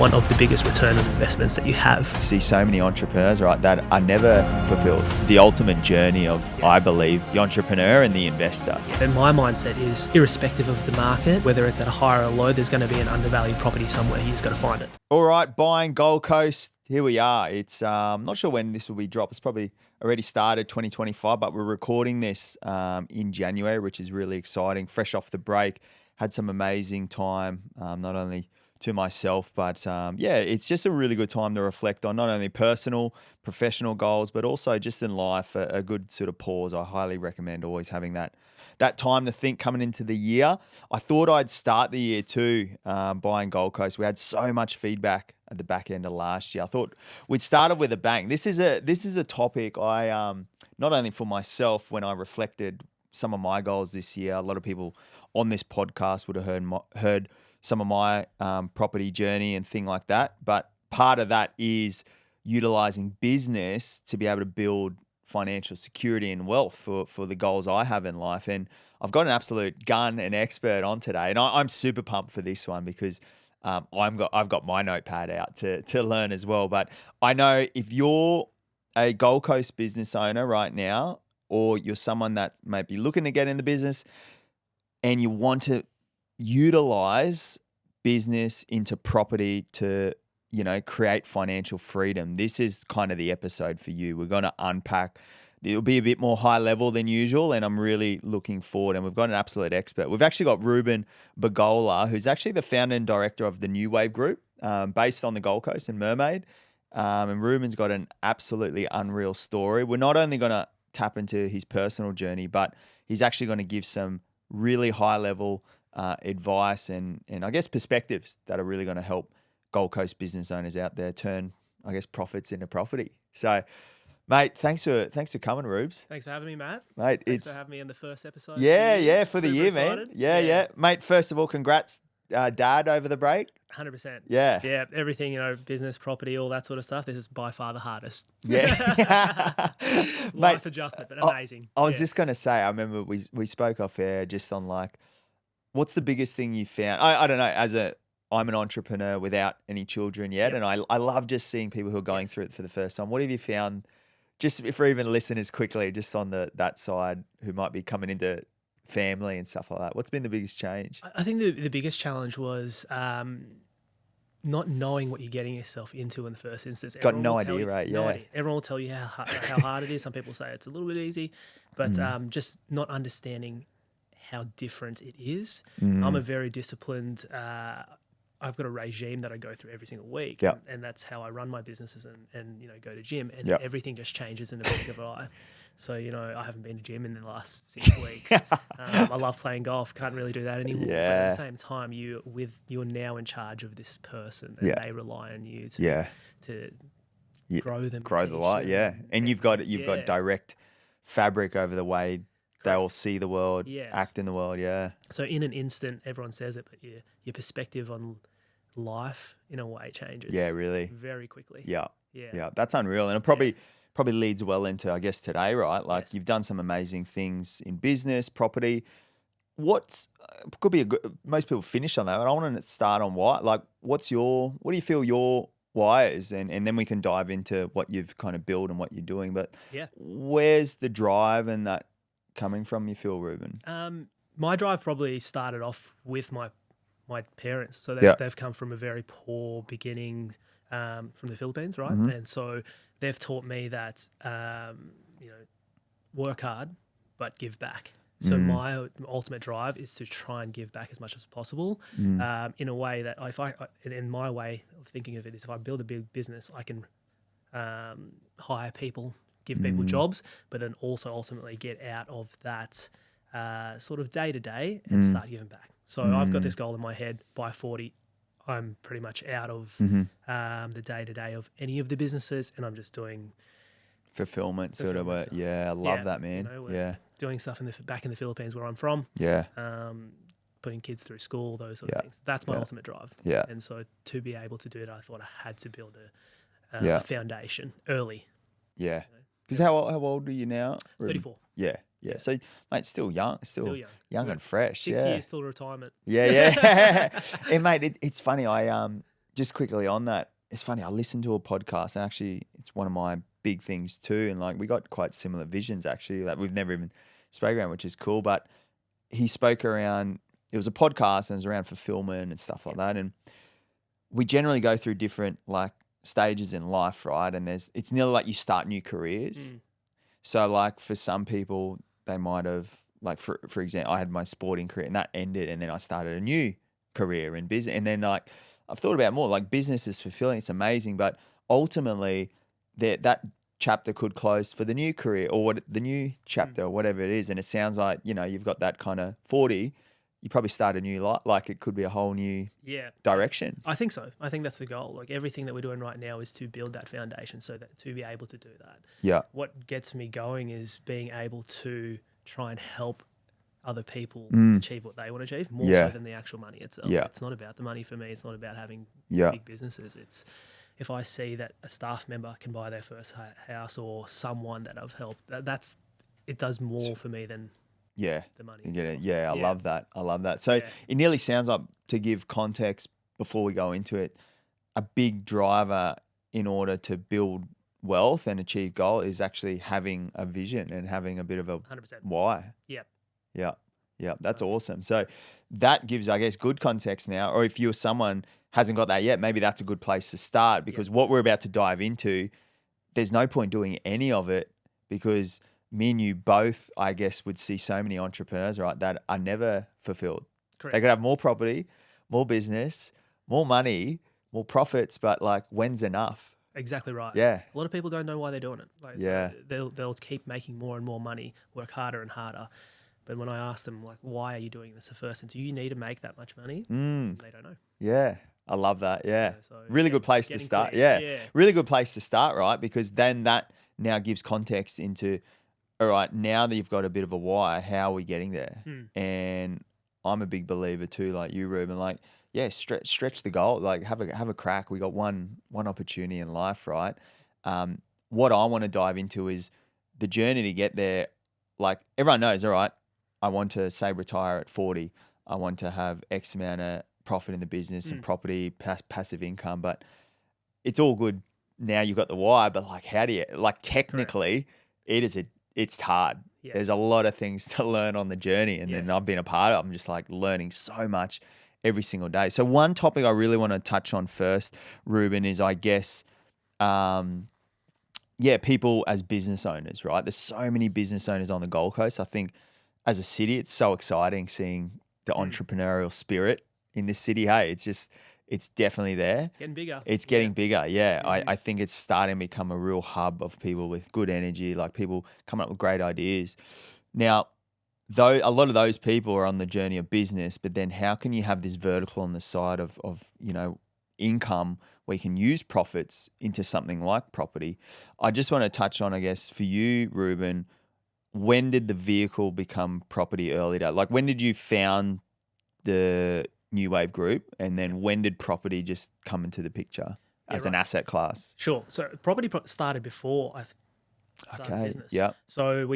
one of the biggest return on investments that you have. See so many entrepreneurs, right, that are never fulfilled. The ultimate journey of, yes, I believe, the entrepreneur and the investor. And my mindset is, irrespective of the market, whether it's at a high or a low, there's going to be an undervalued property somewhere. You just got to find it. All right, buying Gold Coast. Here we are. It's I'm not sure when this will be dropped. It's probably already started 2025, but we're recording this in January, which is really exciting. Fresh off the break, had some amazing time, not only to myself, but yeah, it's just a really good time to reflect on not only personal, professional goals, but also just in life, a good sort of pause. I highly recommend always having that time to think coming into the year. I thought I'd start the year too, buying Gold Coast. We had so much feedback at the back end of last year. I thought we'd started with a bang. This is a topic I not only for myself, when I reflected some of my goals this year. A lot of people on this podcast would have heard some of my property journey and thing like that. But part of that is utilizing business to be able to build financial security and wealth for the goals I have in life. And I've got an absolute gun and expert on today. And I'm super pumped for this one because I've got my notepad out to learn as well. But I know if you're a Gold Coast business owner right now, or you're someone that might be looking to get in the business and you want to utilize business into property to, create financial freedom, this is kind of the episode for you. We're going to unpack. It'll be a bit more high level than usual, and I'm really looking forward. And we've got an absolute expert. We've actually got Reuben Bergola, who's actually the founder and director of the New Wave Group, based on the Gold Coast and Mermaid. And Reuben's got an absolutely unreal story. We're not only going to tap into his personal journey, but he's actually going to give some really high level advice and I guess perspectives that are really going to help Gold Coast business owners out there turn, I guess, profits into property. So, mate, thanks for coming, Rubes. Thanks for having me, Matt. Mate, thanks for having me in the first episode. Yeah, for the Super year, excited. Man. Yeah. Mate, first of all, congrats, Dad, over the break. 100%. Yeah. Everything, business, property, all that sort of stuff. This is by far the hardest. Yeah. Life adjustment, but amazing. I was just going to say, I remember we spoke off air just on like, what's the biggest thing you found? I don't know, I'm an entrepreneur without any children yet. Yep. And I love just seeing people who are going through it for the first time. What have you found, just for even listeners quickly, just on that side who might be coming into family and stuff like that? What's been the biggest change? I think the biggest challenge was not knowing what you're getting yourself into in the first instance. Got no idea, right? No idea. Everyone will tell you how hard it is. Some people say it's a little bit easy, but just not understanding how different it is. I'm a very disciplined, I've got a regime that I go through every single week, and that's how I run my businesses and go to gym, and everything just changes in the blink of an eye. So, I haven't been to gym in the last 6 weeks. I love playing golf. Can't really do that anymore. Yeah. But at the same time, you're now in charge of this person, and they rely on you to grow them, grow the light. Yeah, and you've got direct fabric over the way they all see the world, act in the world. Yeah. So in an instant, everyone says it, but your perspective on life in a way changes. Yeah, really. Very quickly. Yeah. That's unreal, and it probably leads well into, I guess, today, right? Like you've done some amazing things in business, property. Could be most people finish on that, but I want to start on why. Like, what do you feel your why is, and then we can dive into what you've kind of built and what you're doing. But where's the drive and that coming from, you feel, Reuben? My drive probably started off with my parents. So they've come from a very poor beginning from the Philippines, right? And so they've taught me that, work hard, but give back. So my ultimate drive is to try and give back as much as possible in a way that in my way of thinking of it is, if I build a big business, I can hire people, give people jobs, but then also ultimately get out of that sort of day-to-day and start giving back. So I've got this goal in my head, by 40, I'm pretty much out of the day-to-day of any of the businesses, and I'm just doing fulfillment sort of work. Yeah, I love that, man. Doing stuff back in the Philippines where I'm from. Yeah. Putting kids through school, those sort of things. That's my ultimate drive. Yeah. And so to be able to do it, I thought I had to build a foundation early. Yeah. Because how old are you now? 34. Yeah. So, mate, still young and fresh. 6 years till retirement. Yeah. And mate, it's funny. just quickly on that, it's funny. I listened to a podcast, and actually, it's one of my big things too. And like, we got quite similar visions actually that we've never even spoke around, which is cool. But he spoke around. It was a podcast, and it was around fulfillment and stuff like that. And we generally go through different like stages in life, right? And it's nearly like you start new careers. So like for some people, they might have like for example, I had my sporting career and that ended, and then I started a new career in business, and then like I've thought about more like business is fulfilling, it's amazing, but ultimately that chapter could close for the new career or the new chapter or whatever it is. And it sounds like, you know, you've got that kind of 40, you probably start a new life, like it could be a whole new direction. I think so. I think that's the goal. Like everything that we're doing right now is to build that foundation so that to be able to do that. Yeah. What gets me going is being able to try and help other people achieve what they want to achieve more so than the actual money itself. Yeah. It's not about the money for me. It's not about having big businesses. It's if I see that a staff member can buy their first house or someone that I've helped, it does more for me than the money. You get it. Yeah, I love that. I love that. So it nearly sounds like, to give context before we go into it, a big driver in order to build wealth and achieve goal is actually having a vision and having a bit of a 100%. why. Yep. Yeah, that's awesome. So that gives, I guess, good context now. Or if you're someone hasn't got that yet, maybe that's a good place to start, because what we're about to dive into, there's no point doing any of it, because me and you both, I guess, would see so many entrepreneurs, right, that are never fulfilled. Correct. They could have more property, more business, more money, more profits, but like, when's enough? Exactly right. Yeah. A lot of people don't know why they're doing it. Like, so they'll keep making more and more money, work harder and harder. But when I ask them, like, why are you doing this? The first thing, do you need to make that much money? They don't know. Yeah. I love that. Yeah. So really good place to start. Clear. Yeah. Really good place to start, right? Because then that now gives context into, all right, now that you've got a bit of a why, how are we getting there? And I'm a big believer too, like you, Reuben, like, stretch the goal, like have a crack. We got one opportunity in life, right? What I want to dive into is the journey to get there. Like everyone knows, all right, I want to say retire at 40. I want to have X amount of profit in the business and property, passive income, but it's all good. Now you've got the why, but like, how do you, like, technically it's hard. Yes. There's a lot of things to learn on the journey. And then I've been a part of it. I'm just like learning so much every single day. So one topic I really want to touch on first, Reuben, is I guess, people as business owners, right? There's so many business owners on the Gold Coast. I think as a city, it's so exciting seeing the entrepreneurial spirit in this city. Hey, it's definitely there. It's getting bigger. It's getting bigger. Yeah. I think it's starting to become a real hub of people with good energy, like people coming up with great ideas. Now, though a lot of those people are on the journey of business, but then how can you have this vertical on the side of income where you can use profits into something like property? I just want to touch on, I guess, for you, Reuben, when did the vehicle become property early day? Like, when did you found the New Wave Group, and then when did property just come into the picture as an asset class? Sure. So property started before I started business. Yeah. So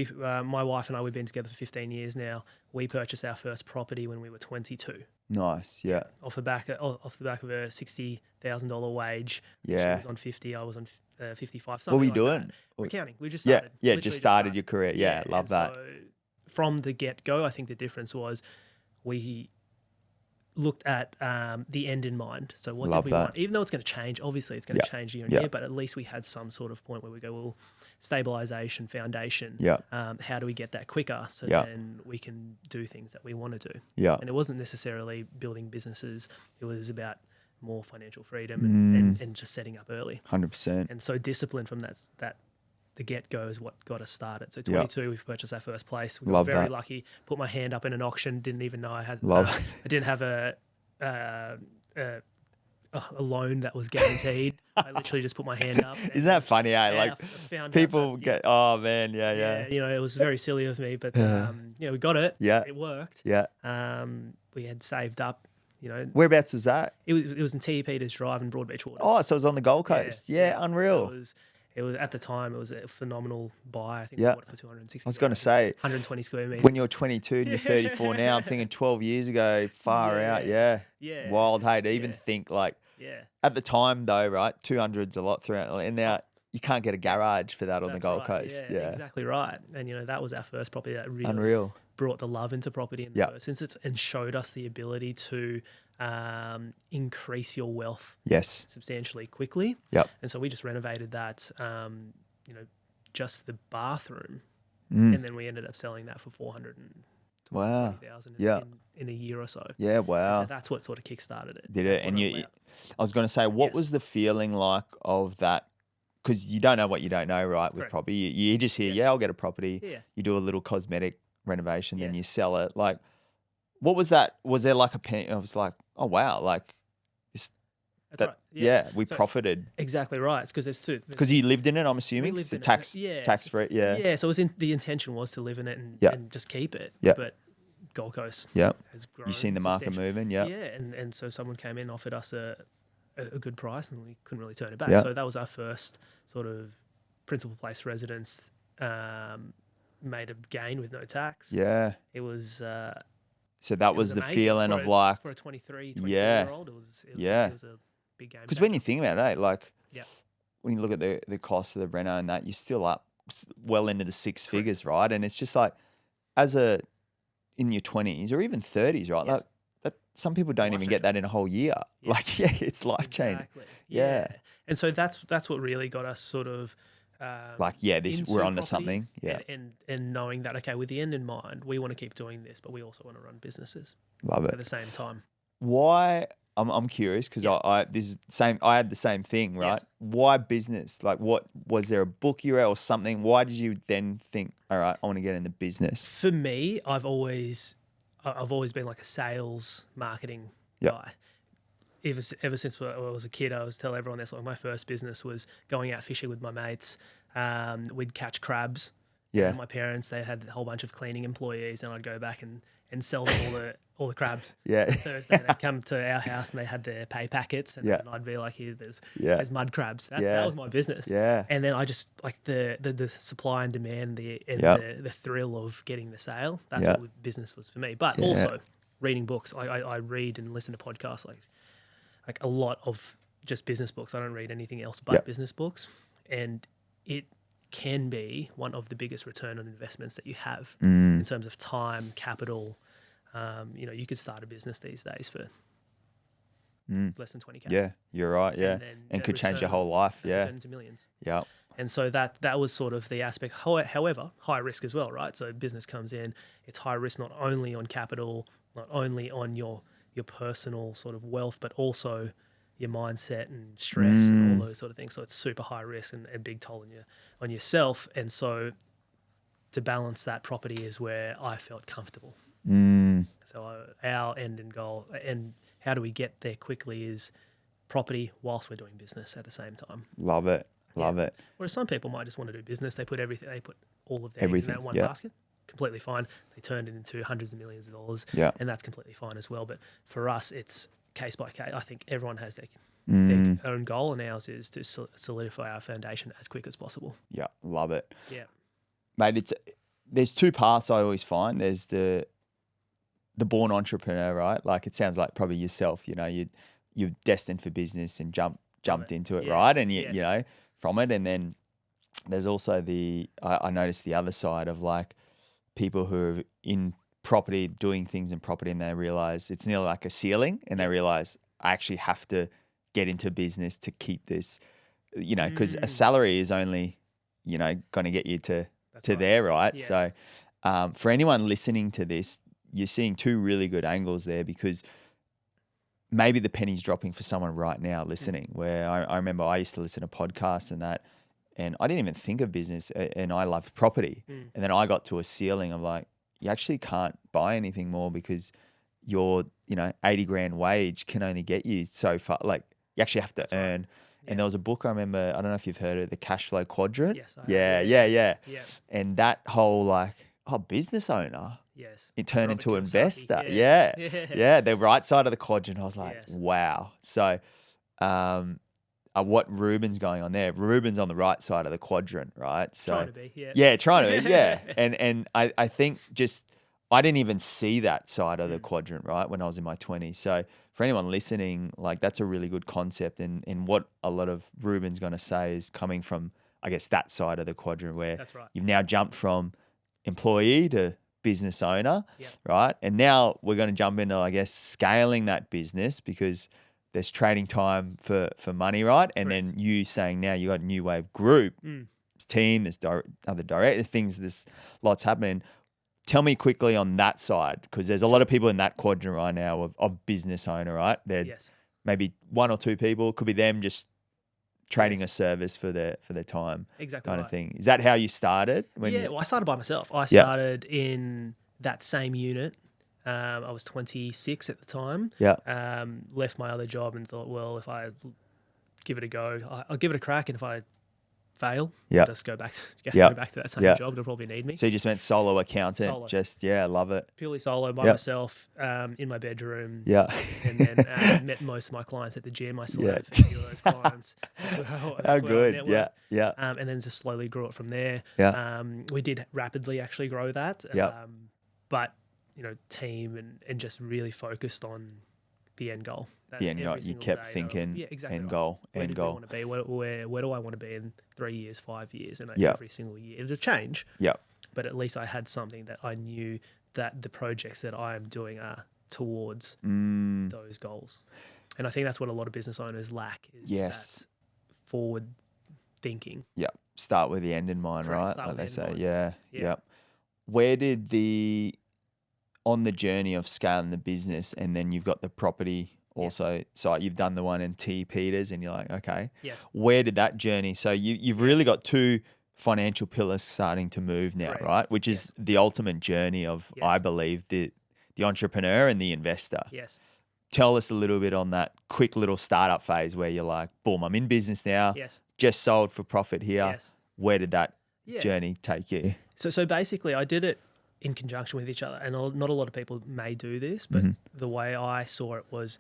my wife and I, we've been together for 15 years now. We purchased our first property when we were 22. Nice. Yeah. Off the back of a $60,000 wage. Yeah. She was on 50. I was on 55. What were you like doing? Accounting. We just started. Yeah. Just started your career. Yeah. Love that. So from the get-go, I think the difference was we looked at the end in mind. So what did we want? Even though it's going to change, obviously it's going to change year on year, but at least we had some sort of point where we go, well, stabilization, foundation. Yeah. How do we get that quicker so then we can do things that we want to do? Yeah. And it wasn't necessarily building businesses. It was about more financial freedom and just setting up early. 100%. And so discipline from that the get-go is what got us started. So 22, we purchased our first place. We got very lucky. Put my hand up in an auction. Didn't even know I had. I didn't have a loan that was guaranteed. I literally just put my hand up. Isn't that funny? Like people get. Oh man, yeah. It was very silly of me, but we got it. Yeah, it worked. Yeah. We had saved up. Whereabouts was that? It was in T. Peters Drive in Broadbeach Waters. Oh, so it was on the Gold Coast. Yeah, unreal. So it was at the time. It was a phenomenal buy. I think we bought it for 260. I was going to say 120 square meters. When you're 22 and you're 34 now, I'm thinking 12 years ago, far out. Yeah. Wild. Hey, to even think like Yeah. At the time though, right, 200's a lot, 300, and now you can't get a garage for that on the Gold Coast. Yeah. Exactly right. And that was our first property that really Unreal. brought the love into property in the first instance and showed us the ability to increase your wealth Yes. substantially quickly. Yep. And so we just renovated that, just the bathroom, and then we ended up selling that for $420,000 in a year or so. Yeah, wow. And so that's what sort of kickstarted it. Did it? And I was going to say, what was the feeling like of that? Because you don't know what you don't know, right? With property, you just hear, I'll get a property. Yeah. You do a little cosmetic renovation, then you sell it. Like, what was that? Was there like a penny? I was like, oh wow, like this. That's right. Yes. Yeah, we profited. Exactly right. It's because there's two. Because you lived in it, I'm assuming. We lived in tax free. Yeah. Yeah. So the intention was to live in it and just keep it. Yeah. But Gold Coast has grown. You've seen the market moving. Yeah. Yeah. And so someone came in and offered us a good price, and we couldn't really turn it back. Yeah. So that was our first sort of principal place residence. Made a gain with no tax. Yeah. It was. So that was the feeling of like for a 24-year-old. It was a big game. Because when you think about it, like yeah, when you look at the cost of the reno and that, you're still up well into the six figures, right? And it's just like in your 20s or even 30s, right? Yes. That some people don't even get that in a whole year. Yes. Like, it's life changing. Exactly. Yeah. And so that's what really got us sort of we're onto something. Yeah. And knowing that, okay, with the end in mind, we want to keep doing this, but we also want to run businesses. Love it. At the same time. Why? I'm curious because I had the same thing, right? Yes. Why business? Like, what was there a book you read or something? Why did you then think, all right, I want to get into business? For me, I've always been like a sales marketing guy. Ever since I was a kid, I was tell everyone this. Like my first business was going out fishing with my mates. We'd catch crabs. Yeah. And my parents, they had a whole bunch of cleaning employees, and I'd go back and sell them all the crabs. Yeah. Thursday they'd come to our house and they had their pay packets, and then I'd be like, here, there's mud crabs. That was my business. Yeah. And then I just like the supply and demand, the thrill of getting the sale. That's what business was for me. But also reading books. I read and listen to podcasts like a lot of just business books. I don't read anything else but business books. And it can be one of the biggest return on investments that you have in terms of time, capital. You could start a business these days for less than 20K. Yeah, you're right. Yeah. And could change your whole life. Yeah. Turn into millions. Yeah. And so that was sort of the aspect. However, high risk as well, right? So business comes in, it's high risk not only on capital, not only on your personal sort of wealth, but also your mindset and stress and all those sort of things. So it's super high risk and a big toll on yourself. And so to balance that, property is where I felt comfortable. So our end and goal, and how do we get there quickly, is property whilst we're doing business at the same time. Love it. Love it. Whereas some people might just want to do business. They put all of their eggs in that one basket. Completely fine. They turn it into hundreds of millions of dollars, and that's completely fine as well. But for us, it's case by case. I think everyone has their own goal, and ours is to solidify our foundation as quick as possible. Yeah, love it. Yeah, mate. There's two paths I always find. There's the born entrepreneur, right? Like it sounds like probably yourself. You're destined for business and jumped into it, right? And you know from it, and then there's also I noticed the other side of like people who are in property, doing things in property, and they realize it's nearly like a ceiling, and they realize I actually have to get into business to keep this, because a salary is only, going to get you to there, right? Yes. So for anyone listening to this, you're seeing two really good angles there, because maybe the penny's dropping for someone right now listening, where I remember I used to listen to podcasts and that, and I didn't even think of business, and I loved property. And then I got to a ceiling of like, you actually can't buy anything more because your, 80 grand wage can only get you so far. Like you actually have to earn. Right. Yeah. And there was a book I remember, I don't know if you've heard of the Cashflow Quadrant. Yes, Yeah. And that whole business owner. Yes. It turned into investor. Yeah. The right side of the quadrant. I was like, wow. So, what Reuben's going on there? Reuben's on the right side of the quadrant, right? So trying to be, trying to be, And I think just I didn't even see that side of the quadrant, right, when I was in my 20s. So for anyone listening, like that's a really good concept. And what a lot of Reuben's going to say is coming from, I guess, that side of the quadrant where That's right. you've now jumped from employee to business owner, Yep. right? And now we're going to jump into, I guess, scaling that business because there's trading time for money, right? And Correct. then you saying now you got a New Wave group, team, there's other director things, there's lots happening. Tell me quickly on that side, because there's a lot of people in that quadrant right now of business owner, right? They're Yes. maybe one or two people, could be them just trading Yes. a service for their time, Exactly kind right. of thing. Is that how you started? Well, I started by myself. I started in that same unit. I was 26 at the time. Yeah. Left my other job and thought, well, if I give it a go, I'll give it a crack, and if I fail, I'll just go back to that same job. They'll probably need me. So you just went solo accountant. Solo. Just love it. Purely solo by myself, in my bedroom. Yeah. And then met most of my clients at the gym. I still have a few of those clients. How good. Yeah. And then just slowly grew it from there. Yeah. We did rapidly actually grow that. But, team and just really focused on the end goal. The end goal. You kept thinking end goal. Where do I want to be? Where do I want to be in 3 years, 5 years? And every single year. It'll change. Yeah. But at least I had something that I knew that the projects that I am doing are towards those goals. And I think that's what a lot of business owners lack is that forward thinking. Yeah. Start with the end in mind, right? Like they say. Yeah. Where did on the journey of scaling the business, and then you've got the property also. So you've done the one in T. Peters, and you're like, okay, where did that journey? So you've really got two financial pillars starting to move now, right? Which is the ultimate journey of, I believe, the entrepreneur and the investor. Yes. Tell us a little bit on that quick little startup phase where you're like, boom, I'm in business now. Yes. Just sold for profit here. Yes. Where did that journey take you? So basically, I did it in conjunction with each other, and not a lot of people may do this, but the way I saw it was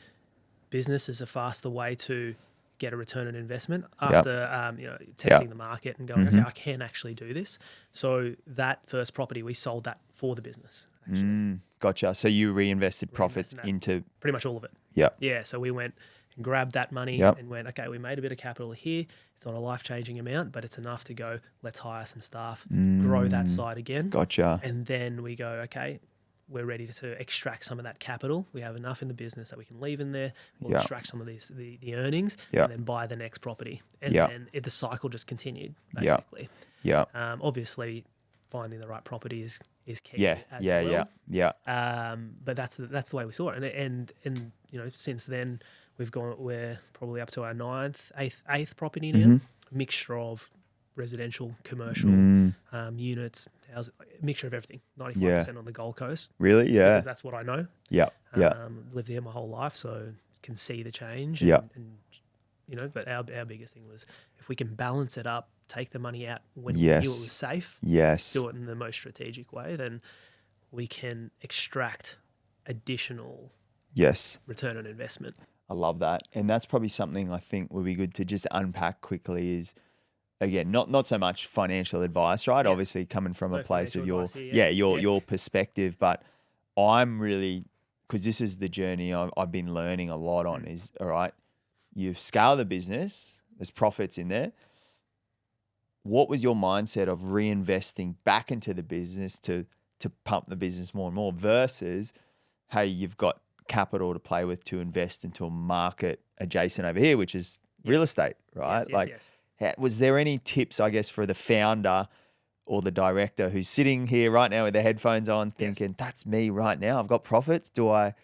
business is a faster way to get a return on investment after testing the market and going, okay, I can actually do this. So that first property, we sold that for the business. Actually. Gotcha. So you reinvested profits into pretty much all of it. Yeah. Yeah. So we went and grabbed that money and went, okay, we made a bit of capital here. It's not a life-changing amount, but it's enough to go, let's hire some staff, grow that side again. Gotcha. And then we go, okay, we're ready to extract some of that capital. We have enough in the business that we can leave in there. We'll extract some of the earnings and then buy the next property. And then the cycle just continued, basically. Yeah. Obviously, finding the right property is key Yeah. But that's the way we saw it. And since then, we're probably up to our eighth property now. Mixture of residential, commercial, units, houses, mixture of everything. 95% on the Gold Coast. Really? Yeah. Because that's what I know. Yeah. Lived there my whole life, so can see the change. But our biggest thing was if we can balance it up, take the money out when we knew it was safe, do it in the most strategic way, then we can extract additional return on investment. I love that. And that's probably something I think would be good to just unpack quickly is, again, not so much financial advice, right? Obviously coming from a place of your perspective, but I'm really, because this is the journey I've been learning a lot on is, all right, you've scaled the business, there's profits in there. What was your mindset of reinvesting back into the business to pump the business more and more versus, hey, you've got capital to play with to invest into a market adjacent over here, which is real estate, right? Was there any tips, I guess, for the founder or the director who's sitting here right now with their headphones on thinking, that's me right now, I've got profits, do I?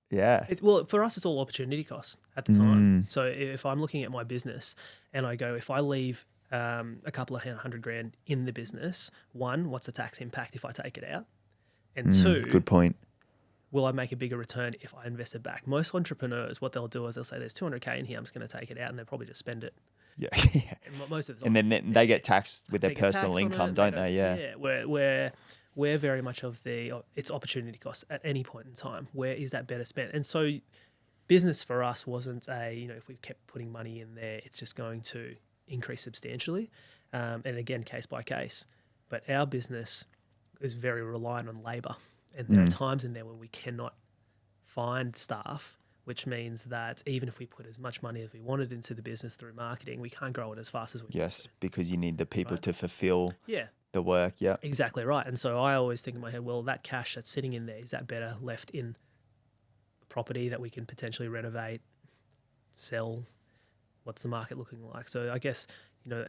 Yeah. Well, for us, it's all opportunity cost at the time. So if I'm looking at my business and I go, if I leave a couple of $100,000 in the business, one, what's the tax impact if I take it out? And two, good point. Will I make a bigger return if I invest it back? Most entrepreneurs, what they'll do is they'll say, there's $200,000 in here, I'm just going to take it out, and they'll probably just spend it. Yeah. And most of the time, and then they get taxed with their personal income, don't they? Yeah. We're very much of it's opportunity cost at any point in time. Where is that better spent? And so business for us wasn't if we kept putting money in there, it's just going to increase substantially. And again, case by case. But our business is very reliant on labour. And there are times in there when we cannot find staff, which means that even if we put as much money as we wanted into the business through marketing, we can't grow it as fast as we want to. Because you need the people Right. to fulfill Yeah, the work. Yeah. exactly right. And so I always think in my head, well, that cash that's sitting in there, is that better left in property that we can potentially renovate, sell? What's the market looking like? So I guess,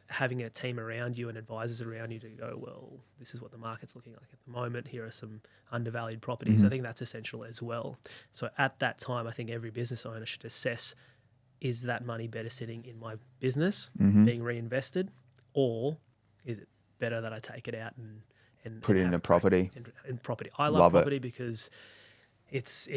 having a team around you and advisors around you to go, well, this is what the market's looking like at the moment. Here are some undervalued properties. I think that's essential as well. So at that time, I think every business owner should assess, is that money better sitting in my business, being reinvested, or is it better that I take it out and Put it have into a crack property. in property? I love Love it. property because it's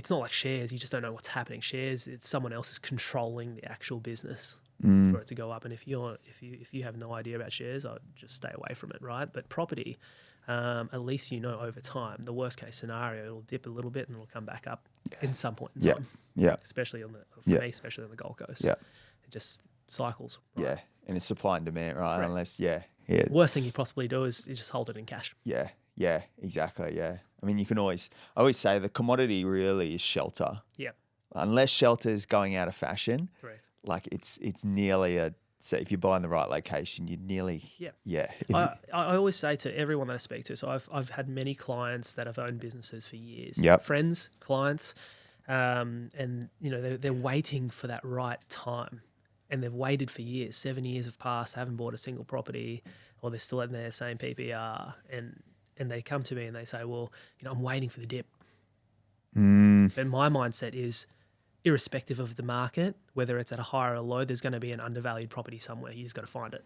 not like shares. You just don't know what's happening. Shares, it's someone else is controlling the actual business for it to go up. And if you have no idea about shares, I'd just stay away from it, right? But property, at least over time. The worst case scenario, it'll dip a little bit and it'll come back up in some point in time. Yeah. Especially especially on the Gold Coast. Yeah. It just cycles. Right? Yeah. And it's supply and demand, right? Correct. Unless, Worst thing you possibly do is you just hold it in cash. Yeah, exactly. Yeah. I mean, I always say the commodity really is shelter. Yeah. Unless shelter is going out of fashion, Correct. like it's nearly so if you buy in the right location, you'd nearly, I always say to everyone that I speak to, so I've had many clients that have owned businesses for years. Yep. Friends, clients, and they're waiting for that right time. And they've waited for years. 7 years have passed, haven't bought a single property, or they're still in their same PPR. And they come to me and they say, well, I'm waiting for the dip. But my mindset is, irrespective of the market, whether it's at a high or a low, there's going to be an undervalued property somewhere. You just got to find it.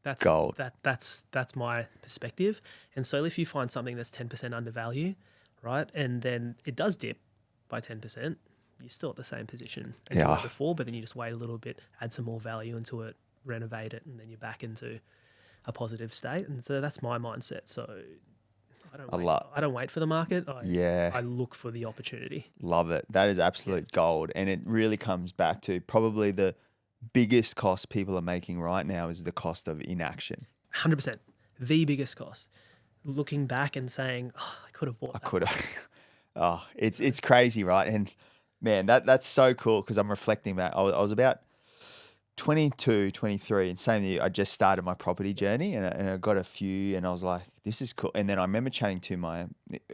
That's gold. That's my perspective. And so if you find something that's 10% undervalued, right, and then it does dip by 10%, you're still at the same position as you were before, but then you just wait a little bit, add some more value into it, renovate it, and then you're back into a positive state. And so that's my mindset. So I don't wait for the market. I look for the opportunity. Love it. That is absolute gold. And it really comes back to probably the biggest cost people are making right now is the cost of inaction. 100%. The biggest cost. Looking back and saying, I could have bought that. I could have. It's crazy, right? And man, that's so cool because I'm reflecting back. I was about 22, 23, and same year, I just started my property journey and I got a few and I was like, this is cool. And then I remember chatting to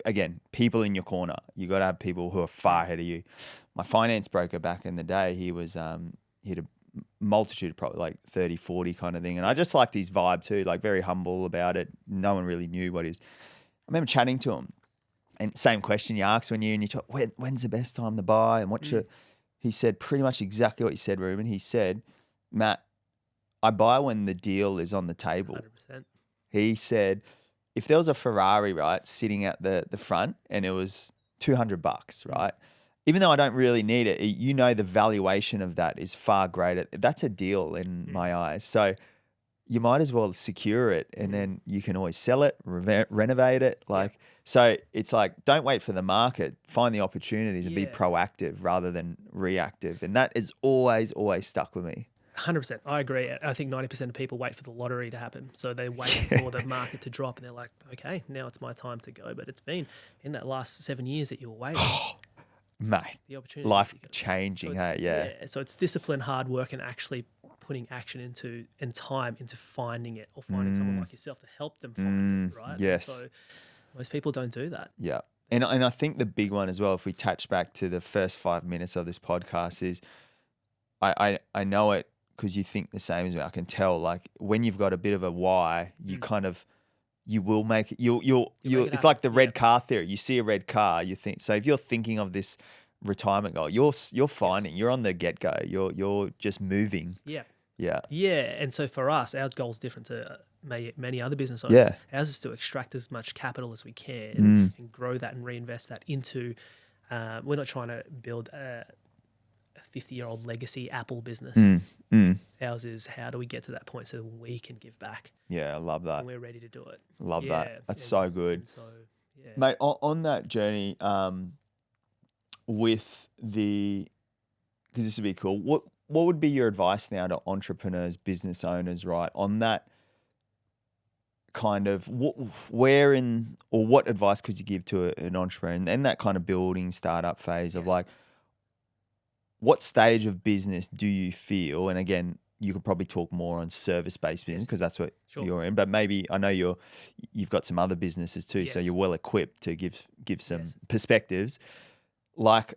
again, people in your corner. You got to have people who are far ahead of you. My finance broker back in the day, he had a multitude of probably like 30, 40 kind of thing. And I just liked his vibe too, like very humble about it. No one really knew what he was. I remember chatting to him. And same question you asked when you talk, when's the best time to buy and he said pretty much exactly what you said, Reuben. He said, Matt, I buy when the deal is on the table. 100%. He said, if there was a Ferrari, right, sitting at the front and it was $200, right, even though I don't really need it, the valuation of that is far greater. That's a deal in my eyes. So you might as well secure it and then you can always sell it, renovate it. So it's like, don't wait for the market, find the opportunities and be proactive rather than reactive. And that is always, always stuck with me. 100%. I agree. I think 90% of people wait for the lottery to happen. So they wait for the market to drop and they're like, okay, now it's my time to go. But it's been in that last 7 years that you were waiting. Mate, the opportunity. Life changing. So so it's discipline, hard work, and actually putting action and time into finding it or finding someone like yourself to help them find it, right? Yes. So most people don't do that. Yeah. And I think the big one as well, if we touch back to the first 5 minutes of this podcast is I know it because you think the same as me. I can tell, like, when you've got a bit of a why, you you will make it. It's like the red car theory. You see a red car, you think. So if you're thinking of this retirement goal, you're finding, you're on the get go. You're just moving. Yeah. Yeah. Yeah. And so for us, our goal is different to many other business owners. Yeah. Ours is to extract as much capital as we can and grow that and reinvest that into. We're not trying to build a 50-year-old legacy Apple business. Ours is, how do we get to that point so that we can give back? Yeah, I love that. And we're ready to do it. Love that. That's so good. So, mate, on that journey, with because this would be cool. What would be your advice now to entrepreneurs, business owners, right, on that kind of where in or what advice could you give to an entrepreneur and that kind of building startup phase of like, what stage of business do you feel? And again, you could probably talk more on service-based business because that's what you're in. But maybe I know you've got some other businesses too, so you're well equipped to give some perspectives. Like,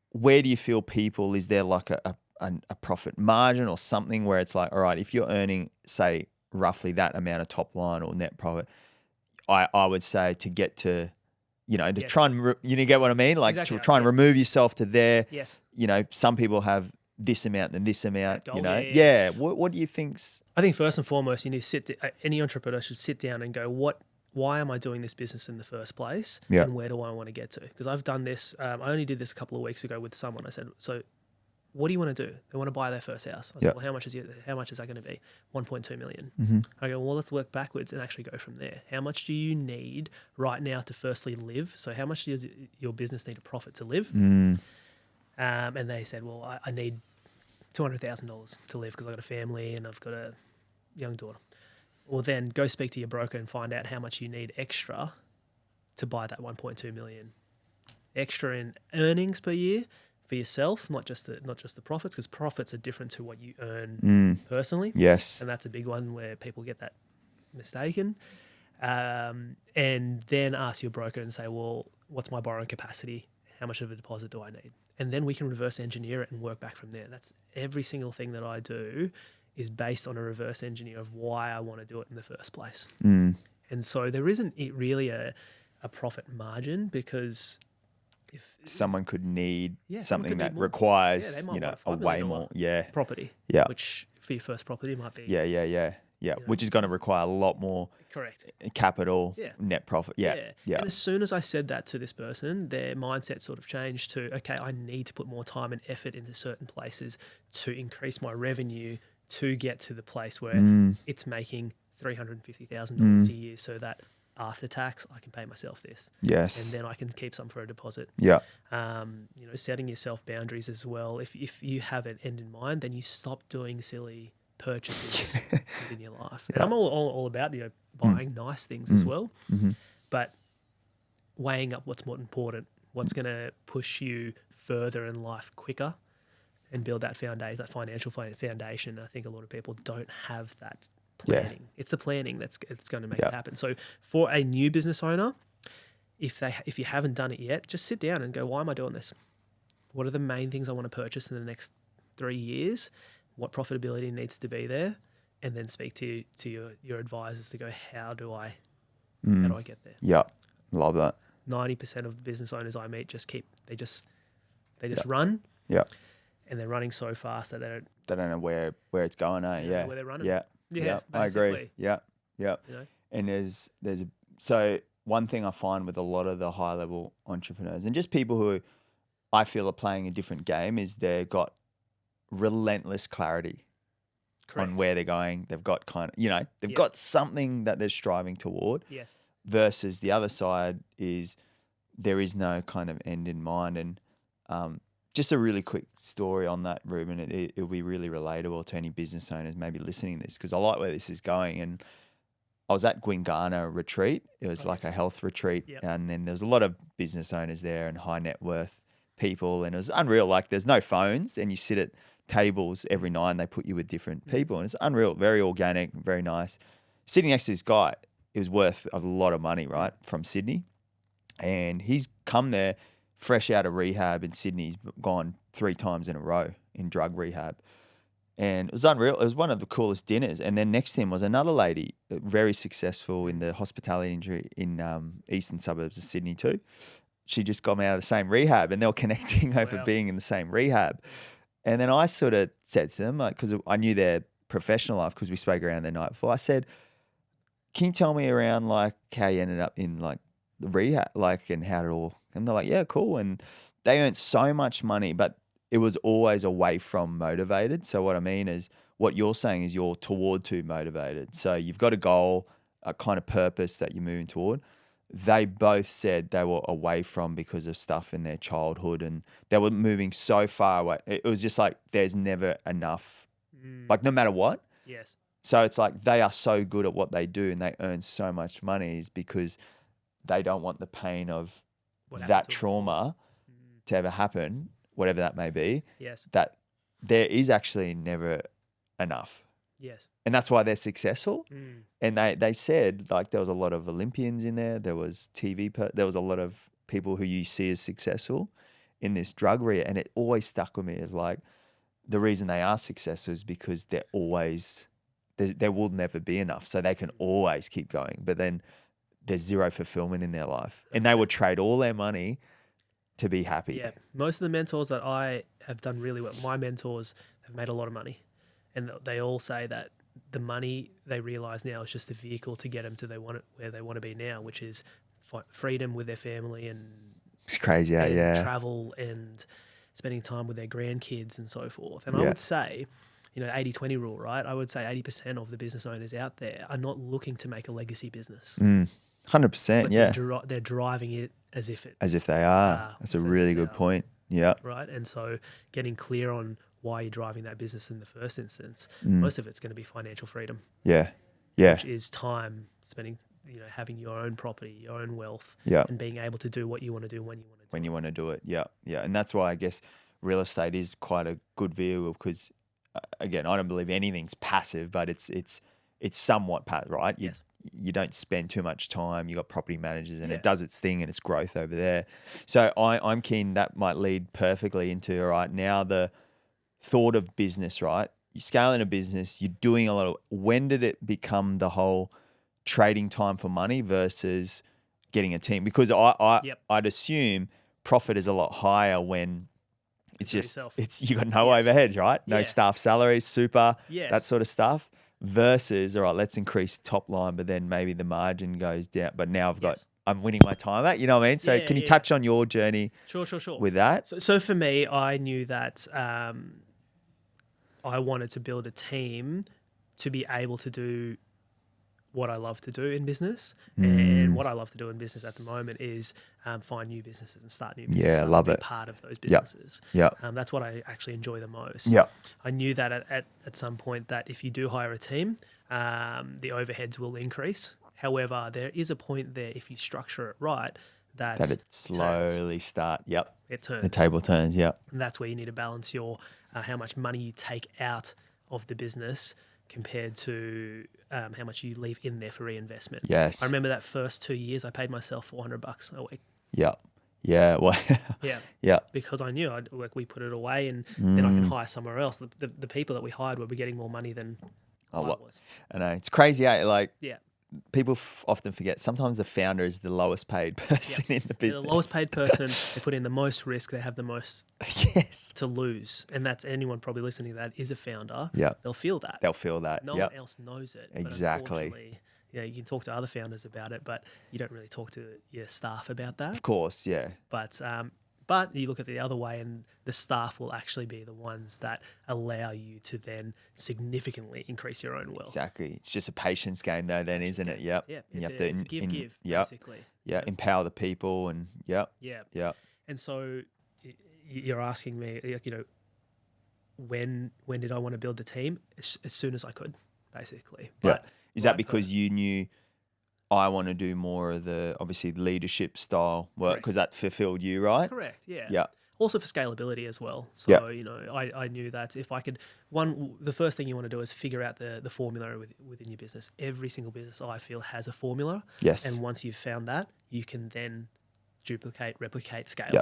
where do you feel people? Is there like a profit margin or something where it's like, all right, if you're earning, say, roughly that amount of top line or net profit, I would say to get to, to try and, you get what I mean? Like to try and remove yourself to there. Yes. Some people have this amount and this amount, goal, What do you think's? I think first and foremost, you need to any entrepreneur should sit down and go, why am I doing this business in the first place? Yeah. And where do I want to get to? Because I've done this, I only did this a couple of weeks ago with someone. I said, so what do you want to do? They want to buy their first house. I said, well, how much is that going to be? 1.2 million. Mm-hmm. I go, well, let's work backwards and actually go from there. How much do you need right now to firstly live? So how much does your business need a profit to live? Mm. And they said, well, I need $200,000 to live because I've got a family and I've got a young daughter. Well, then go speak to your broker and find out how much you need extra to buy that 1.2 million extra in earnings per year for yourself, not just the profits, because profits are different to what you earn personally. Yes. And that's a big one where people get that mistaken. And then ask your broker and say, well, what's my borrowing capacity? How much of a deposit do I need? And then we can reverse engineer it and work back from there. That's every single thing that I do is based on a reverse engineer of why I want to do it in the first place. Mm. And so there isn't really a profit margin, because if someone could need something could that need more. requires, They might a want way $5 million more. Yeah. property. Yeah. Which for your first property might be. Yeah. Which is going to require a lot more Correct. capital, net profit. Yeah. And as soon as I said that to this person, their mindset sort of changed to, okay, I need to put more time and effort into certain places to increase my revenue to get to the place where it's making $350,000 a year, so that after tax I can pay myself this. Yes. And then I can keep some for a deposit. Yeah. Setting yourself boundaries as well. If you have an end in mind, then you stop doing silly purchases in your life. And I'm all about buying nice things as well, but weighing up what's more important, what's going to push you further in life quicker, and build that foundation, that financial foundation. I think a lot of people don't have that planning. Yeah. It's the planning that's going to make it happen. So for a new business owner, if you haven't done it yet, just sit down and go, why am I doing this? What are the main things I want to purchase in the next 3 years? What profitability needs to be there? And then speak to your advisors to go, how do I get there? Yeah. Love that. 90% of business owners I meet they just run. Yeah. And they're running so fast that they don't know where it's going, eh? Yeah. Where they're running. Yeah. I agree. Yeah. And so one thing I find with a lot of the high level entrepreneurs and just people who I feel are playing a different game is they've got relentless clarity on where they're going. They've got they've got something that they're striving toward. Yes. Versus the other side is there is no kind of end in mind. And just a really quick story on that, Reuben. It'll be really relatable to any business owners maybe listening to this, because I like where this is going. And I was at Gwingana retreat. It was a health retreat. Yep. And then there was a lot of business owners there and high net worth people. And it was unreal. Like, there's no phones and you sit at tables every night and they put you with different people. And it's unreal, very organic, very nice. Sitting next to this guy, it was worth a lot of money, right, from Sydney. And he's come there fresh out of rehab in Sydney. He's gone 3 times in a row in drug rehab. And it was unreal. It was one of the coolest dinners. And then next to him was another lady, very successful in the hospitality industry in eastern suburbs of Sydney too. She just got out of the same rehab and they were connecting over being in the same rehab. And then I sort of said to them, because I knew their professional life because we spoke around the night before, I said, can you tell me around how you ended up in the rehab, and how it all, and they're like, yeah, cool. And they earned so much money, but it was always away from motivated. So what I mean is what you're saying is you're toward to motivated. So you've got a goal, a kind of purpose that you're moving toward. They both said they were away from because of stuff in their childhood and they were moving so far away. It was just there's never enough, no matter what. Yes. So it's like they are so good at what they do and they earn so much money is because they don't want the pain of What happened that to 'em before. trauma to ever happen, whatever that may be, Yes. that there is actually never enough. Yes. And that's why they're successful. Mm. And they said, like, there was a lot of Olympians in there. There was there was a lot of people who you see as successful in this drug area. And it always stuck with me as like, the reason they are successful is because they're always, there will never be enough. So they can always keep going. But then there's zero fulfillment in their life. And they would trade all their money to be happy. Yeah. Most of the mentors that I have done really well, my mentors have made a lot of money. And they all say that the money they realize now is just the vehicle to get them to where they want to be now, which is freedom with their family and It's crazy, yeah. travel and spending time with their grandkids and so forth. And Yeah. I would say, 80-20 rule, right? I would say 80% of the business owners out there are not looking to make a legacy business. 100%, But yeah. they're driving it as if they are. That's a really good point. Yeah. Right. And so getting clear on why you're driving that business in the first instance, most of it's going to be financial freedom. Yeah. Yeah. Which is time spending, having your own property, your own wealth, Yeah. and being able to do what you want to do when you want to do When you want to do it. Yeah. Yeah. And that's why I guess real estate is quite a good vehicle because, again, I don't believe anything's passive, but it's somewhat passive, right? Yes. You don't spend too much time. You got property managers and Yeah. it does its thing and its growth over there. So I'm keen that might lead perfectly into, all right, now the thought of business, right? You're scaling a business, you're doing a lot of, when did it become the whole trading time for money versus getting a team? Because I'd assume profit is a lot higher when it's just, yourself. you got no Yes. overheads, right? No Yeah. staff salaries, super, Yes. that sort of stuff. Versus, all right, let's increase top line, but then maybe the margin goes down. But now I'm winning my time out. You know what I mean? So can you touch on your journey Sure. with that? So for me, I knew that I wanted to build a team to be able to do what I love to do in business. And what I love to do in business at the moment is find new businesses and start new businesses. Yeah, love it. Part of those businesses. Yeah. That's what I actually enjoy the most. Yeah. I knew that at some point that if you do hire a team, the overheads will increase. However, there is a point there if you structure it right that it slowly start. Yep. it turns. The table turns. Yep. And that's where you need to balance your how much money you take out of the business compared to how much you leave in there for reinvestment. Yes. I remember that first 2 years I paid myself $400 a week. Yep. Yeah. Well. Yeah. Yeah. Because I knew we put it away and then I can hire somewhere else. The people that we hired were getting more money than I was. I know it's crazy. Like Yeah. people often forget. Sometimes the founder is the lowest paid person in the They're business. the lowest paid person. They put in the most risk. They have the most Yes. to lose. And that's anyone probably listening to that is a founder. Yeah. They'll feel that. They'll feel that. No Yep. one else knows it. Exactly. But unfortunately, you can talk to other founders about it, but you don't really talk to your staff about that. Of course. Yeah. But you look at it the other way, and the staff will actually be the ones that allow you to then significantly increase your own wealth. Exactly. It's just a patience game, though, then, isn't it? Yep. Yeah. And It's a give, yep. basically. Yeah. Empower the people and yep. Yeah. Yep. And so you're asking me, when did I want to build the team? As soon as I could, basically. Yeah. But Is that because you knew I want to do more of the obviously leadership style work because that fulfilled you, right? Correct. Yeah. Yeah. Also for scalability as well. So, I knew that if I could, the first thing you want to do is figure out the formula within your business. Every single business I feel has a formula. Yes. And once you've found that, you can then duplicate, replicate, scale. Yeah.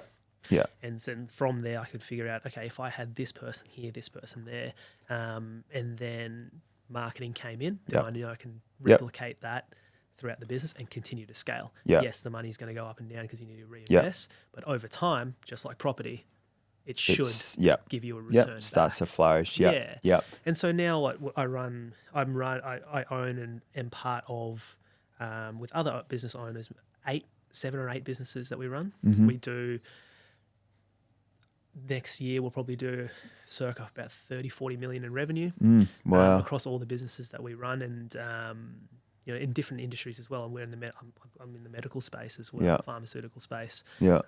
Yeah. And then from there, I could figure out, okay, if I had this person here, this person there, and then marketing came in, then I knew I can replicate that throughout the business and continue to scale. Yeah. Yes, the money's going to go up and down because you need to reinvest, but over time, just like property, it should give you a return. Starts to flourish. Yeah. Yeah. And so now what I own and am part of with other business owners, 7 or 8 businesses that we run. Mm-hmm. We do next year we'll probably do circa about 30-40 million in revenue. Wow. Across all the businesses that we run and in different industries as well. And I'm in the medical space as well, pharmaceutical space. Yeah.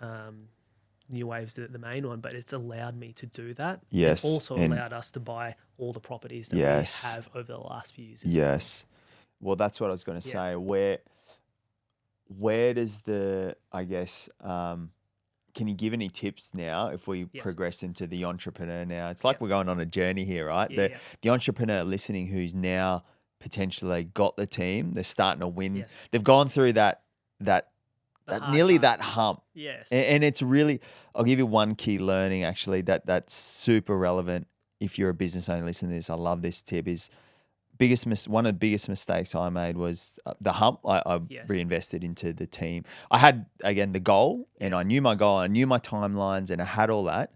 New Wave's the main one, but it's allowed me to do that. Yes. And also allowed us to buy all the properties that we have over the last few years. Yes. Well, that's what I was going to say. Where does the, I guess, can you give any tips now if we progress into the entrepreneur now? It's like we're going on a journey here, right? The entrepreneur listening who's now potentially got the team, they're starting to win. Yes. They've gone through that nearly that hump. Yes. And it's really, I'll give you one key learning actually that's super relevant if you're a business owner listening to this. I love this tip is one of the biggest mistakes I made was the hump. I reinvested into the team. I had, again, the goal and I knew my goal, I knew my timelines and I had all that.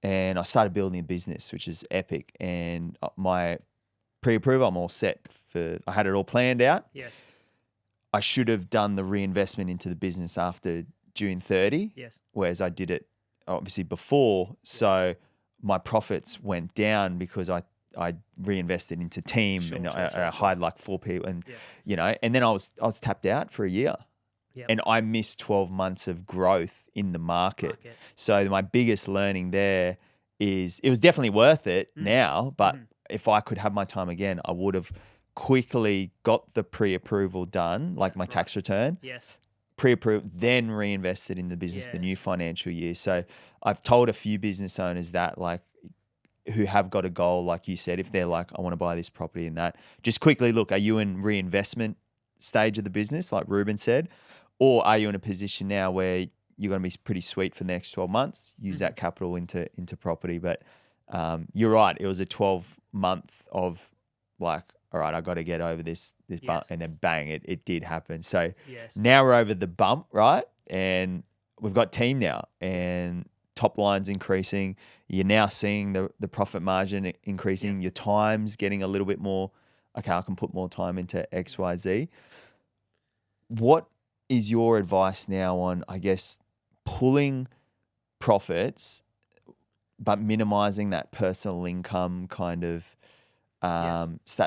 And I started building a business, which is epic. And my pre-approval, I'm all set I had it all planned out. Yes. I should have done the reinvestment into the business after June 30. Yes. Whereas I did it obviously before. Yes. So my profits went down because I reinvested into team I hired like 4 people and, and then I was tapped out for a year. Yep. And I missed 12 months of growth in the market. So my biggest learning there is it was definitely worth it now, but if I could have my time again, I would have quickly got the pre-approval done, like my tax return. Yes. Pre-approved, then reinvested in the business the new financial year. So I've told a few business owners that, like, who have got a goal, like you said, if they're like, I want to buy this property and that, just quickly look, are you in reinvestment stage of the business, like Reuben said, or are you in a position now where you're going to be pretty sweet for the next 12 months, use that capital into property. But you're right, it was a 12-month of like, all right, I got to get over this bump, and then bang, it did happen. So now we're over the bump, right? And we've got team now, and top line's increasing. You're now seeing the profit margin increasing. Your time's getting a little bit more. Okay, I can put more time into X, Y, Z. What is your advice now on, I guess, pulling profits but minimizing that personal income kind of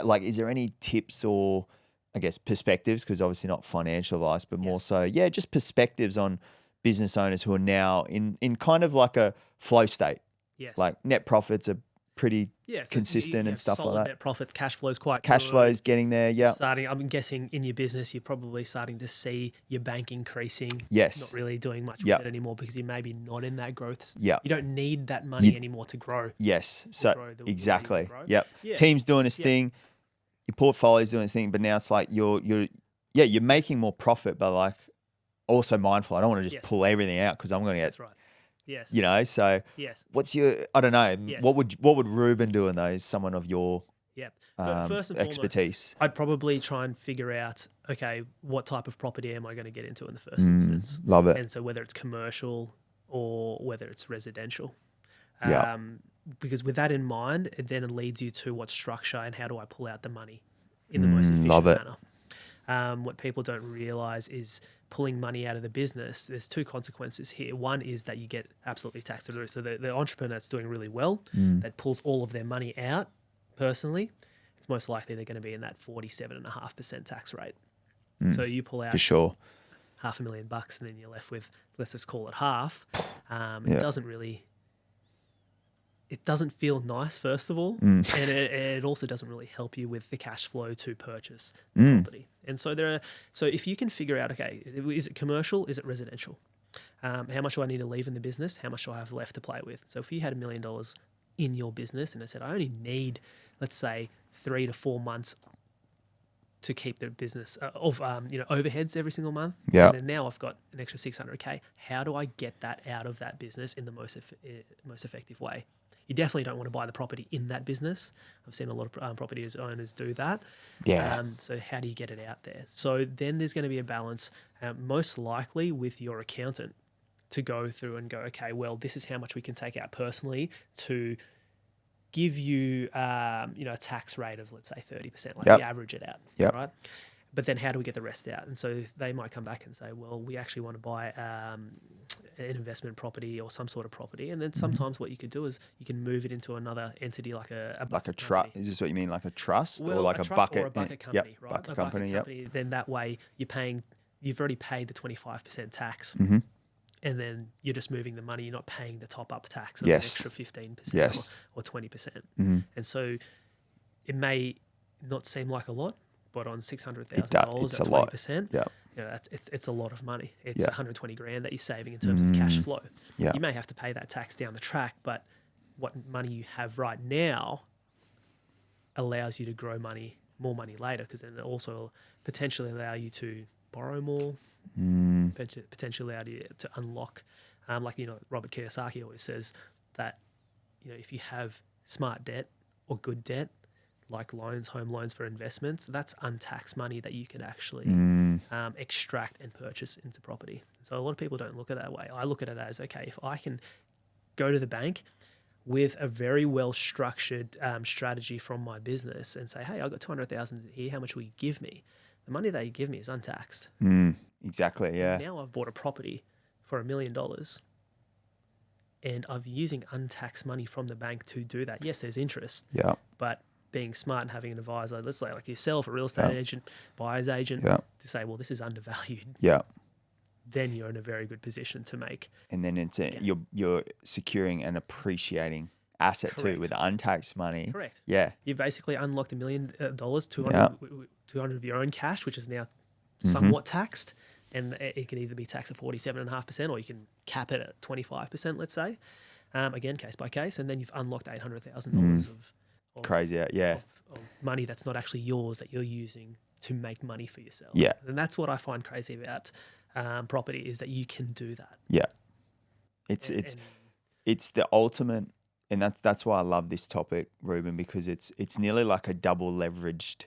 like, is there any tips or, I guess, perspectives, because obviously not financial advice, but more so, just perspectives on business owners who are now in kind of like a flow state. Yes. Like net profits are pretty consistent and stuff like that. Net profits, cash flow's quite Cash flow's getting there, I'm guessing in your business, you're probably starting to see your bank increasing. Yes. Not really doing much with it anymore because you're maybe not in that growth. Yeah. You don't need that money anymore to grow. Yes. So exactly. Yep. Yeah. Team's doing its thing. Your portfolio's doing its thing, but now it's like you're making more profit, but like also mindful. I don't want to just pull everything out because I'm going to get. That's right. Yes. So what's your, I don't know, what would Reuben do in those, someone of your first and expertise? Foremost, I'd probably try and figure out, okay, what type of property am I going to get into in the first instance? Love it. And so whether it's commercial or whether it's residential. Because with that in mind, it then leads you to what structure and how do I pull out the money in the most efficient manner. What people don't realize is pulling money out of the business, there's two consequences here. One is that you get absolutely taxed to the roof. So the entrepreneur that's doing really well, that pulls all of their money out personally, it's most likely they're going to be in that 47.5% tax rate. So you pull out for sure $500,000 and then you're left with, let's just call it half. It doesn't feel nice, first of all, and it also doesn't really help you with the cash flow to purchase the property. And so so if you can figure out, okay, is it commercial? Is it residential? How much do I need to leave in the business? How much do I have left to play with? So if you had $1 million in your business and I said, I only need, let's say, 3 to 4 months to keep the business of overheads every single month. Yeah. And then now I've got an extra $600K. How do I get that out of that business in the most effective way? You definitely don't want to buy the property in that business. I've seen a lot of property owners do that. Yeah. So how do you get it out there? So then there's going to be a balance, most likely with your accountant, to go through and go, okay, well, this is how much we can take out personally to give you, a tax rate of, let's say, 30%. Like you average it out, right? But then how do we get the rest out? And so they might come back and say, well, we actually want to buy an investment property or some sort of property. And then sometimes what you could do is you can move it into another entity like a trust. Is this what you mean? Like a trust or like a bucket? Or a bucket company, right? Bucket company. Then that way you've already paid the 25% tax and then you're just moving the money. You're not paying the top-up tax of Yes. an extra 15% Yes. or 20%. Mhm. And so it may not seem like a lot, but on $600,000 It's at a lot. 20%, Yeah. you know, it's a lot of money. It's Yeah. 120 grand that you're saving in terms of cash flow. Yeah. You may have to pay that tax down the track, but what money you have right now allows you to grow more money later, because then it also potentially allow you to borrow more, potentially allow you to unlock, like, you know, Robert Kiyosaki always says that, you know, if you have smart debt or good debt, like loans, home loans for investments, that's untaxed money that you can actually extract and purchase into property. So a lot of people don't look at it that way. I look at it as, okay, if I can go to the bank with a very well structured strategy from my business and say, hey, I've got 200,000 here. How much will you give me? The money that you give me is untaxed. Exactly. Yeah. And now I've bought a property for $1 million, and I'm using untaxed money from the bank to do that. Yes, there's interest. Yeah. But being smart and having an advisor, let's say like yourself, a real estate agent, buyer's agent, to say, well, this is undervalued. Yeah. Then you're in a very good position to make. And then it's you're securing and appreciating asset Correct. too with untaxed money. Correct. Yeah. You've basically unlocked $1 million, 200 of your own cash, which is now somewhat taxed. And it can either be taxed at 47.5%, or you can cap it at 25%, let's say. Again, case by case. And then you've unlocked $800,000 of Crazy. Yeah. of money that's not actually yours, that you're using to make money for yourself. Yeah. And that's what I find crazy about property, is that you can do that. Yeah. It's the ultimate, and that's why I love this topic, Reuben, because it's nearly like a double leveraged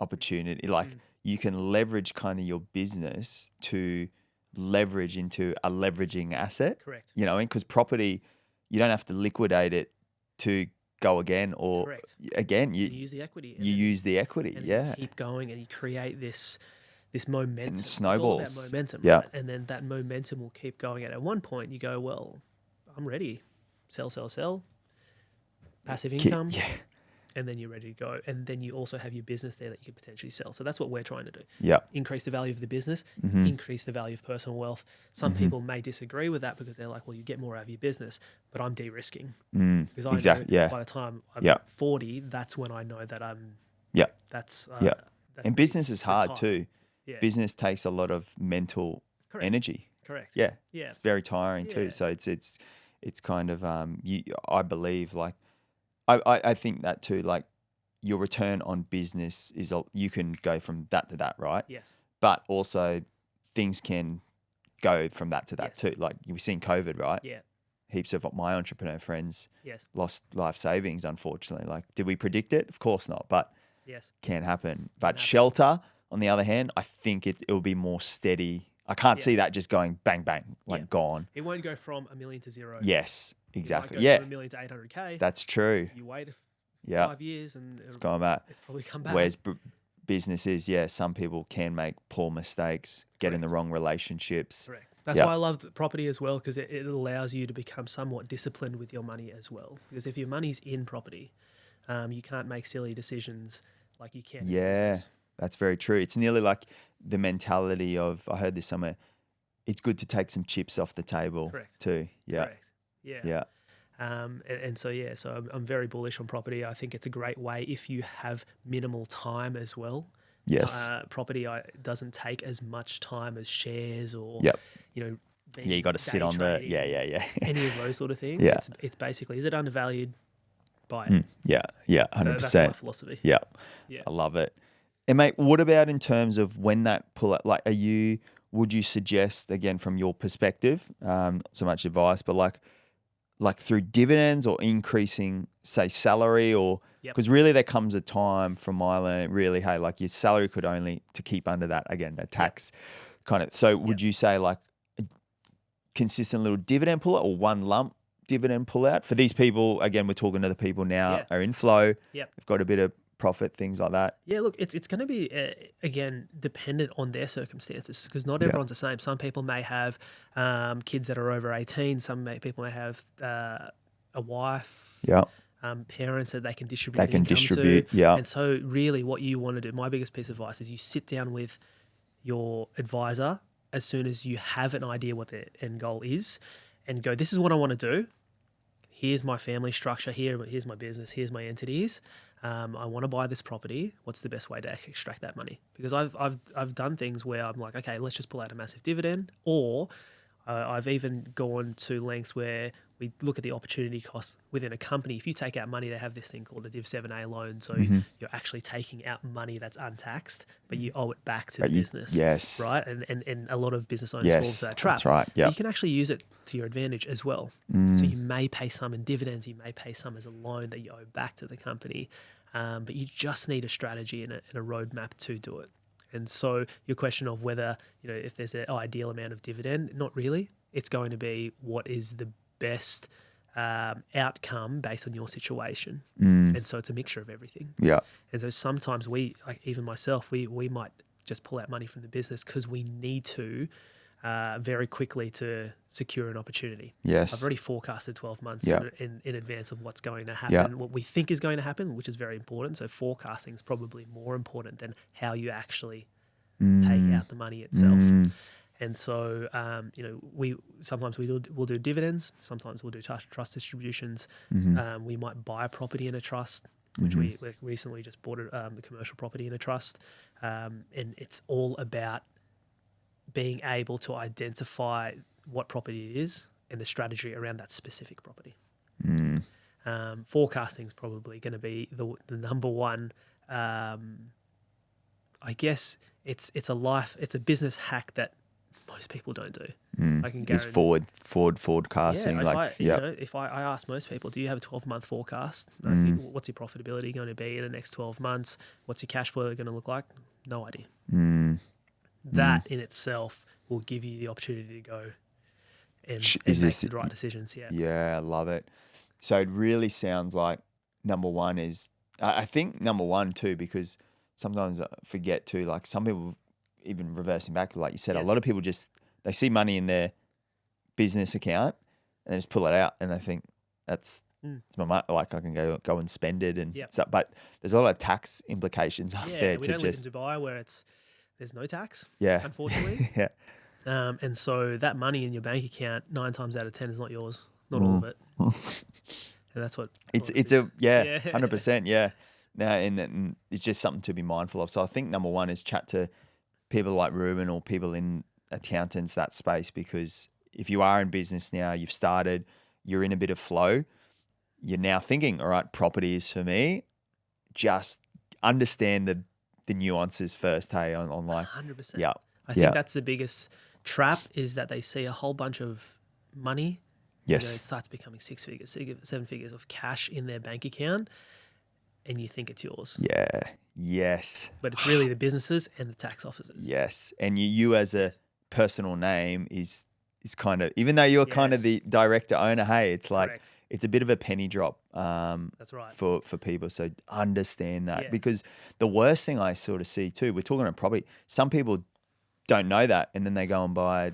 opportunity. Like you can leverage kind of your business to leverage into a leveraging asset. Correct. You know, because property, you don't have to liquidate it to go again, or Correct. again You use the equity. you use the equity. And Yeah. you keep going, and you create this momentum. And It's snowballs. all about momentum. Yeah. Right? And then that momentum will keep going. And at one point you go, well, I'm ready. Sell. Passive income. Yeah. And then you're ready to go. And then you also have your business there that you could potentially sell. So that's what we're trying to do. Yeah. Increase the value of the business, increase the value of personal wealth. Some people may disagree with that because they're like, well, you get more out of your business, but I'm de-risking. Because I know by the time I'm 40, that's when I know that I'm, that's And business is hard retired. too. Yeah. Business takes a lot of mental energy. Correct. Yeah. Yeah. It's very tiring too. Yeah. So it's kind of I believe, like I think that too, like your return on business is you can go from that to that, right? Yes. But also things can go from that to that too. Like we've seen COVID, right? Yeah. Heaps of my entrepreneur friends Yes. lost life savings, unfortunately. Like, did we predict it? Of course not, but Yes. can happen. But shelter, on the other hand, I think it will be more steady. I can't see that just going bang, bang, like gone. It won't go from $1 million to zero. Yes, exactly. It might go from $1 million to 800K. That's true. You wait 5 years and It's gone back. It's probably come back. Whereas business is, some people can make poor mistakes, get in the wrong relationships. Correct. That's why I love property as well, because it allows you to become somewhat disciplined with your money as well. Because if your money's in property, you can't make silly decisions like you can in business. That's very true. It's nearly like the mentality of, I heard this somewhere, it's good to take some chips off the table too. Yeah. Correct. Yeah. Yeah. So I'm very bullish on property. I think it's a great way if you have minimal time as well. Yes. Property doesn't take as much time as shares or, you got to sit on the, any of those sort of things. Yeah. It's basically, is it undervalued? Buy it. Yeah, 100%. That's my philosophy. Yeah, I love it. And mate, what about in terms of when that pull out? Like, would you suggest, again from your perspective, not so much advice, but like through dividends or increasing, say, salary, or because really there comes a time from my learning, really, hey, like your salary could only to keep under that again, the tax kind of. So would you say like a consistent little dividend pull out or one lump dividend pull out for these people? Again, we're talking to the people now are in flow. They've got a bit of profit, things like that. Yeah, look, it's going to be, again, dependent on their circumstances, because not everyone's the same. Some people may have kids that are over 18. Some people may have a wife, parents that they can distribute income to. And so really what you want to do, my biggest piece of advice is you sit down with your advisor as soon as you have an idea what the end goal is and go, this is what I want to do. Here's my family structure. Here's my business. Here's my entities. I want to buy this property. What's the best way to extract that money? Because I've done things where I'm like, okay, let's just pull out a massive dividend, or I've even gone to lengths where we look at the opportunity cost within a company. If you take out money, they have this thing called the Div 7A loan. So you're actually taking out money that's untaxed, but you owe it back to the business. Yes. Right? And a lot of business owners fall into that trap. That's right. Yeah. You can actually use it to your advantage as well. So you may pay some in dividends. You may pay some as a loan that you owe back to the company. But you just need a strategy and a roadmap to do it. And so your question of whether, if there's an ideal amount of dividend, not really. It's going to be what is the best outcome based on your situation. And so it's a mixture of everything. Yeah. And so sometimes we, like even myself, we might just pull out money from the business because we need to very quickly to secure an opportunity. Yes. I've already forecasted 12 months in advance of what's going to happen, what we think is going to happen, which is very important. So forecasting is probably more important than how you actually take out the money itself. And so, we'll do dividends. Sometimes we'll do trust distributions. We might buy a property in a trust, which we recently just bought the commercial property in a trust. And it's all about being able to identify what property it is and the strategy around that specific property. Forecasting is probably going to be the number one. I guess it's a business hack that most people don't do. I can guarantee. Forward forecasting. If I ask most people, do you have a 12-month forecast? What's your profitability going to be in the next 12 months? What's your cash flow going to look like? No idea. That in itself will give you the opportunity to go and make the right decisions. Yeah, I love it. So it really sounds like number one is, I think number one too, because sometimes I forget too, like some people, even reversing back, like you said, a lot of people they see money in their business account and they just pull it out and they think it's my money, like I can go and spend it and stuff. But there's a lot of tax implications up there. We don't live in Dubai where there's no tax, yeah, unfortunately. And so that money in your bank account 9 times out of 10 is not yours, not all of it. And that's what it's 100%. Yeah. Now, and it's just something to be mindful of. So I think number one is chat to people like Reuben or people in accountants, that space, because if you are in business now, you've started, you're in a bit of flow, you're now thinking, all right, property is for me. Just understand the nuances first, hey, on like 100%. Yeah. I think that's the biggest trap, is that they see a whole bunch of money. Yes. It starts becoming 6 figures, 7 figures of cash in their bank account, and you think it's yours. Yeah. Yes. But it's really the businesses and the tax officers. Yes. And you as a personal name is kind of, even though you're kind of the director owner, hey, it's like, Correct. It's a bit of a penny drop. That's right. For people. So understand that, because the worst thing I sort of see too, we're talking about property. Some people don't know that, and then they go and buy,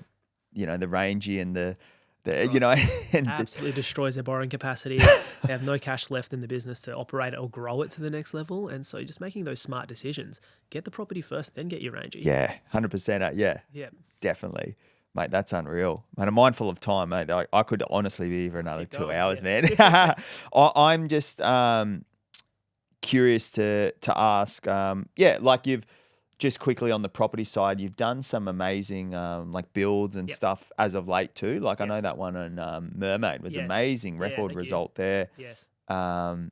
the Rangy and the and absolutely destroys their borrowing capacity. They have no cash left in the business to operate it or grow it to the next level. And so just making those smart decisions, get the property first, then get your Rangy. Yeah, 100%. Yeah, definitely. Mate, that's unreal. Mate, I'm mindful of time, mate. I could honestly be here for another 2 hours, man. I'm just curious to ask, like you've just quickly on the property side, you've done some amazing like builds and stuff as of late too. Like I know that one on Mermaid was amazing, record result there. Yes. What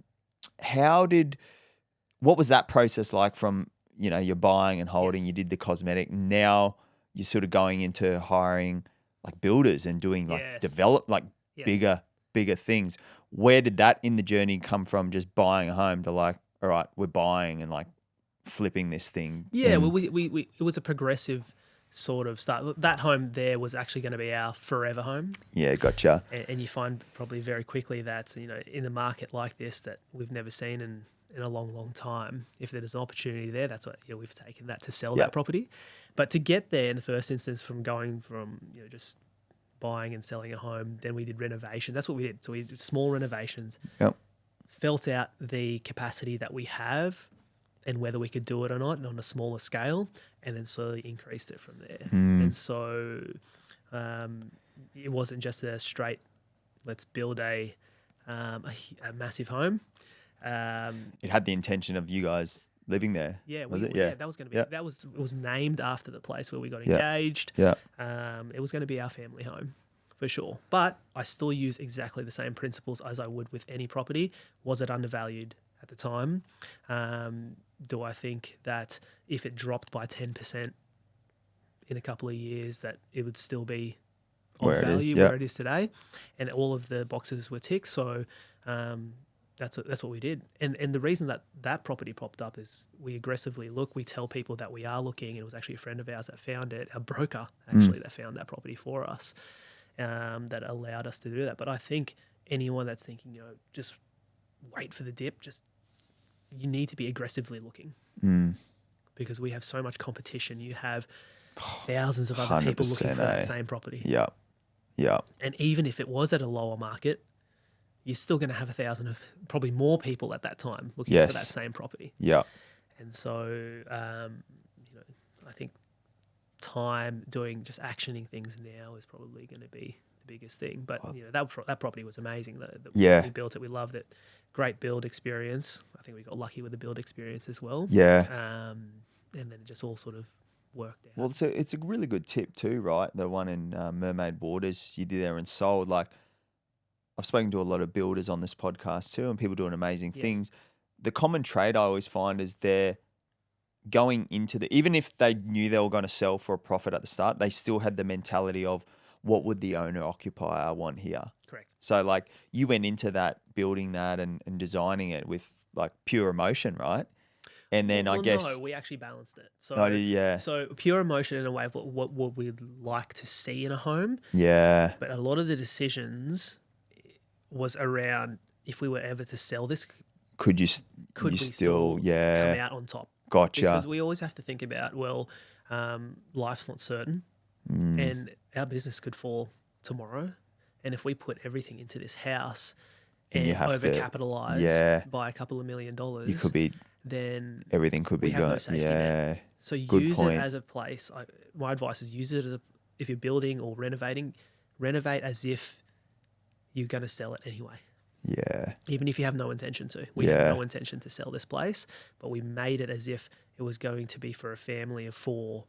was that process like from, you're buying and holding, you did the cosmetic, now you're sort of going into hiring like builders and doing like bigger things. Where did that in the journey come from, just buying a home, to like, all right, we're buying and like flipping this thing? Yeah, well, we it was a progressive sort of start. That home there was actually going to be our forever home. Yeah, gotcha. And you find probably very quickly that, in a market like this that we've never seen in a long, long time, if there's an opportunity there, that's what we've taken that to sell that property. But to get there in the first instance, from going from just buying and selling a home, then we did renovation. That's what we did. So we did small renovations. Yep. Felt out the capacity that we have and whether we could do it or not, and on a smaller scale, and then slowly increased it from there. Mm. And so it wasn't just a straight, let's build a massive home. It had the intention of you guys living there. Yeah, was it? Yeah, that was going to be. Yeah. It was named after the place where we got Yeah. engaged. Yeah. It was going to be our family home, for sure. But I still use exactly the same principles as I would with any property. Was it undervalued at the time? Do I think that if it dropped by 10% in a couple of years, that it would still be of Where it is, value yeah. where it is today? And all of the boxes were ticked. So that's what we did. And the reason that property popped up is we aggressively look. We tell people that we are looking, and it was actually a friend of ours that found it, a broker actually that found that property for us, that allowed us to do that. But I think anyone that's thinking, just wait for the dip, you need to be aggressively looking because we have so much competition. You have thousands of other people looking for that same property. Yeah. Yeah. And even if it was at a lower market, you're still going to have 1,000 of probably more people at that time looking for that same property. Yeah. And so, I think time doing just actioning things now is probably going to be the biggest thing. But that property was amazing. We built it. We loved it. Great build experience. I think we got lucky with the build experience as well. Yeah. And then it just all sort of worked out. Well, it's a really good tip too, right? The one in Mermaid Waters you did there and sold. Like, I've spoken to a lot of builders on this podcast too, and people doing amazing things. The common trait I always find is they're going into even if they knew they were going to sell for a profit at the start, they still had the mentality of what would the owner occupier want here. Correct. So like you went into that, building that and designing it with like pure emotion, right? And then I guess no, we actually balanced it. So So pure emotion in a way of what we'd like to see in a home. Yeah. But a lot of the decisions was around if we were ever to sell this, could we still come out on top? Gotcha. Because we always have to think about, life's not certain and our business could fall tomorrow. And if we put everything into this house and overcapitalize by a couple of $1 million, you could be, then everything could be going. Net. So use it as a place. My advice is use it if you're building or renovating, renovate as if you're going to sell it anyway. Yeah. Even if you have no intention to. We have no intention to sell this place, but we made it as if it was going to be for a family of 4.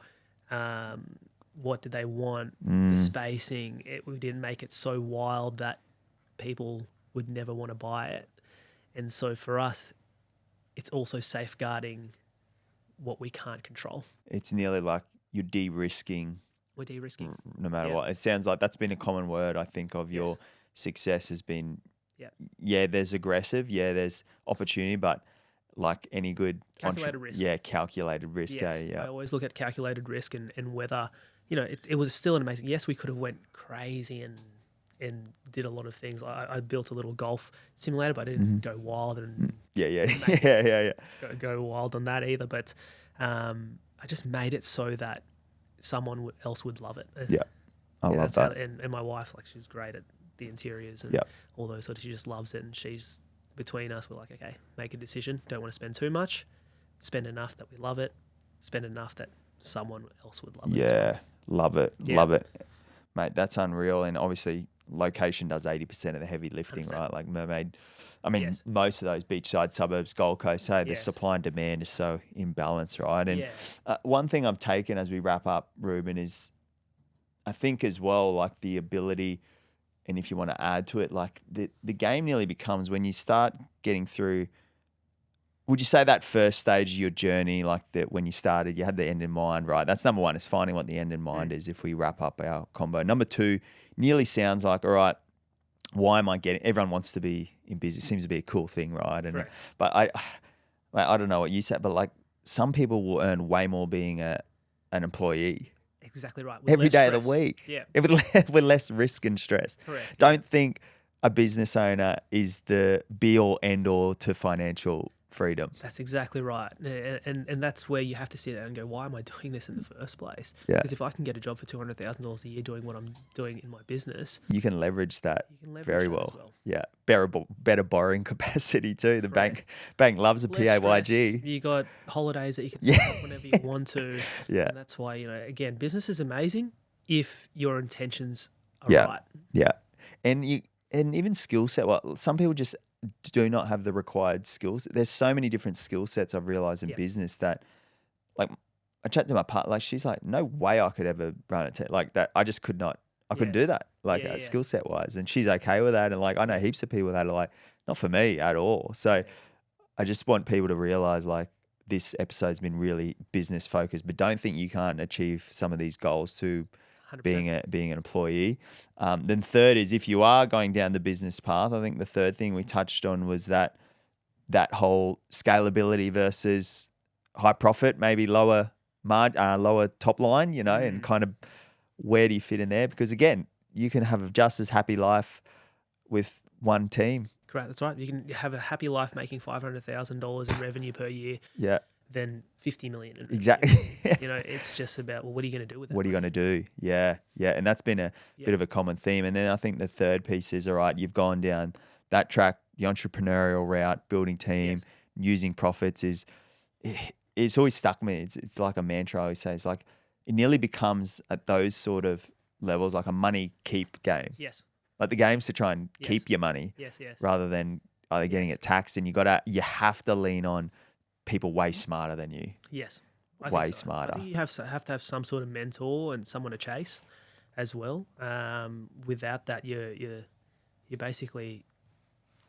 What did they want? The spacing. We didn't make it so wild that people would never want to buy it. And so for us, it's also safeguarding what we can't control. It's nearly like you're de-risking. We're de-risking. No matter what. It sounds like that's been a common word, I think, of your success has been, there's aggressive, there's opportunity, but like any good calculated risk. Calculated risk. Yes. I always look at calculated risk and whether, it was still an amazing, we could have went crazy and did a lot of things. I built a little golf simulator, but I didn't go wild and go wild on that either. But I just made it so that someone else would love it. I love that. And my wife, she's great at the interiors and all those sort of. She just loves it, and she's between us. We're like, okay, make a decision. Don't want to spend too much. Spend enough that we love it. Spend enough that someone else would love it. Yeah, love it, love it, mate. That's unreal. And obviously, location does 80% of the heavy lifting, 100%. Right? Like Mermaid. I mean, most of those beachside suburbs, Gold Coast, the supply and demand is so imbalanced, right? And one thing I've taken as we wrap up, Reuben, is I think as well, like the ability, and if you want to add to it, like the game nearly becomes when you start getting through. Would you say that first stage of your journey, like that when you started, you had the end in mind, right? That's number one, is finding what the end in mind is if we wrap up our combo. Number 2, nearly sounds like, all right, why am I getting, everyone wants to be in business. Seems to be a cool thing, right? And but I don't know what you said, but like some people will earn way more being an employee. Exactly right. Every day of the week. Yeah. With less risk and stress. Correct. Don't think a business owner is the be all end all to financial freedom. That's exactly right. And that's where you have to sit down and go, why am I doing this in the first place? Yeah. Because if I can get a job for $200,000 a year doing what I'm doing in my business, You can leverage that you can leverage very that well. as well. Yeah. Better borrowing capacity too. The Correct. bank loves a Less stress. PAYG. You got holidays that you can Yeah. take off whenever you want to. Yeah. And that's why, again, business is amazing if your intentions are Yeah. right. Yeah. And even skill set. Well, some people just do not have the required skills. There's so many different skill sets I've realized in business that, like, I chat to my partner, like, she's like, no way I could ever run a like that. I just could not. I couldn't do that, like, skill set wise. And she's okay with that. And like, I know heaps of people that are like, not for me at all. So I just want people to realize, like, this episode's been really business focused, but don't think you can't achieve some of these goals to 100%. being an employee. Then third is, if you are going down the business path, I think the third thing we touched on was that whole scalability versus high profit, maybe lower top line, and kind of where do you fit in there? Because again, you can have just as happy life with one team. Correct. That's right. You can have a happy life making $500,000 in revenue per year. Yeah. Than 50 million. In exactly. It's just about, well, what are you going to do with that? What are you going to do? Yeah. Yeah. And that's been a bit of a common theme. And then I think the third piece is, all right, you've gone down that track, the entrepreneurial route, building team, using profits it's always stuck me. It's like a mantra I always say. It's like, it nearly becomes at those sort of levels like a money keep game. Yes. Like the game's to try and keep your money. Yes. Rather than either getting it taxed, and you have to lean on people way smarter than you. Yes. Way smarter. I think you have to have some sort of mentor and someone to chase as well. Without that, you're basically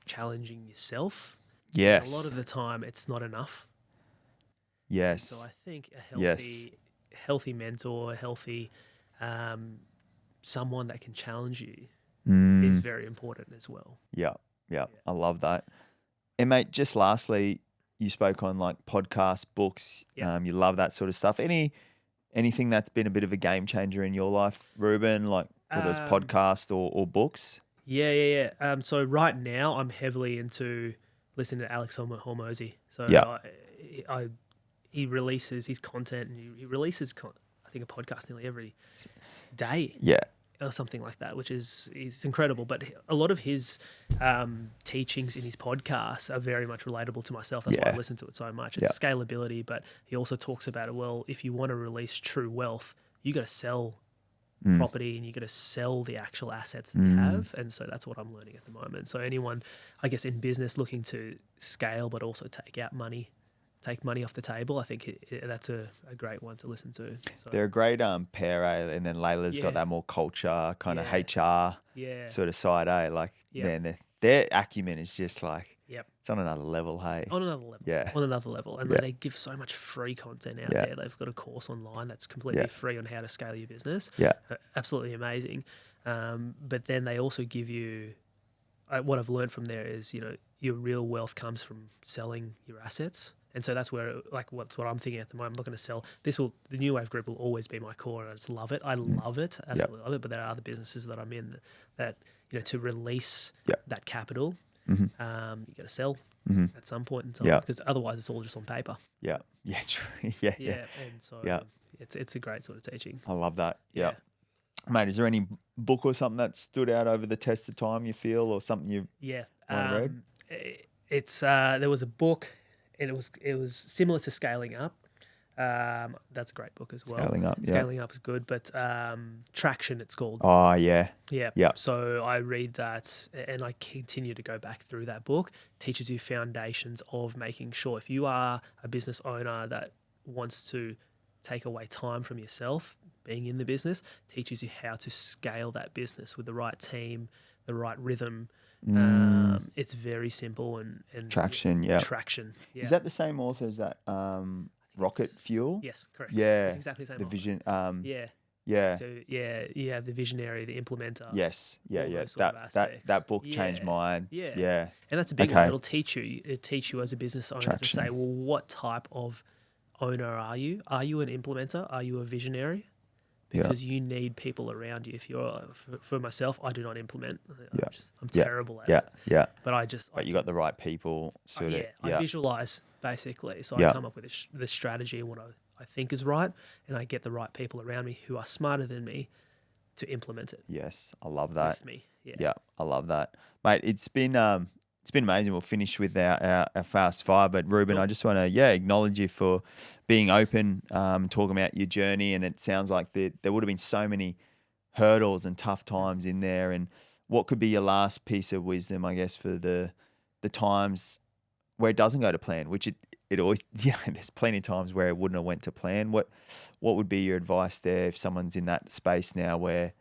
challenging yourself. Yes. And a lot of the time, it's not enough. Yes. So I think a healthy mentor, someone that can challenge you is very important as well. Yeah. I love that. And mate, just lastly, you spoke on like podcasts, books. You love that sort of stuff. Anything that's been a bit of a game changer in your life, Reuben, like whether it's podcast or books? Yeah. So right now I'm heavily into listening to Alex Hormozy. So he releases his content, and he releases I think a podcast nearly every day. Yeah. Or something like that, which is incredible. But a lot of his teachings in his podcast are very much relatable to myself. That's why I listen to it so much. It's scalability, but he also talks about it. Well, if you want to release true wealth, you got to sell property, and you got to sell the actual assets that you have. And so that's what I'm learning at the moment. So anyone, I guess, in business looking to scale, but also take money off the table, I think that's a great one to listen to. So. They're a great pair, and then Layla's got that more culture, kind of HR sort of side, Like, man, their acumen is just like, it's on another level, hey? On another level. Yeah. On another level. And they give so much free content out there. They've got a course online that's completely free on how to scale your business. Yeah. Absolutely amazing. But then they also give you, what I've learned from there is, your real wealth comes from selling your assets. And so that's where, like, what's what I'm thinking at the moment. I'm not going to sell. The New Wave Group will always be my core, and I just love it. I love it, absolutely love it. But there are other businesses that I'm in that to release that capital, you got to sell at some point in time, because otherwise it's all just on paper. Yeah, true. Yeah. And so it's a great sort of teaching. I love that. Yeah. Mate, is there any book or something that stood out over the test of time, you feel, or something you've read? There was a book. And it was similar to Scaling Up. That's a great book as well. Scaling Up is good, but Traction, it's called. Oh, yeah. Yeah. So I read that, and I continue to go back through that book. Teaches you foundations of making sure, if you are a business owner that wants to take away time from yourself, being in the business, teaches you how to scale that business with the right team, the right rhythm. It's very simple and Traction. Traction. Yeah. Is that the same author as that Rocket Fuel? Yes, correct. Yeah, it's exactly the same. The author. vision. Yeah. So you have the visionary, the implementer. Yes. Yeah. That book changed mine. Yeah. And that's a big one. It'll teach you as a business owner to say, well, what type of owner are you? Are you an implementer? Are you a visionary? because you need people around you. If you're, for myself, I do not implement. Yeah. I'm terrible at Yeah. it. Yeah. But you got the right people suited. I visualize basically. So Yeah. I come up with the strategy and what I think is right, and I get the right people around me who are smarter than me to implement it. Yes, I love that. With me. Yeah, I love that, mate. It's been amazing. We'll finish with our fast five, but Reuben, Cool. I just want to acknowledge you for being open, talking about your journey, and it sounds like there would have been so many hurdles and tough times in there. And what could be your last piece of wisdom, I guess, for the times where it doesn't go to plan, which it always, there's plenty of times where it wouldn't have went to plan. What would be your advice there if someone's in that space now where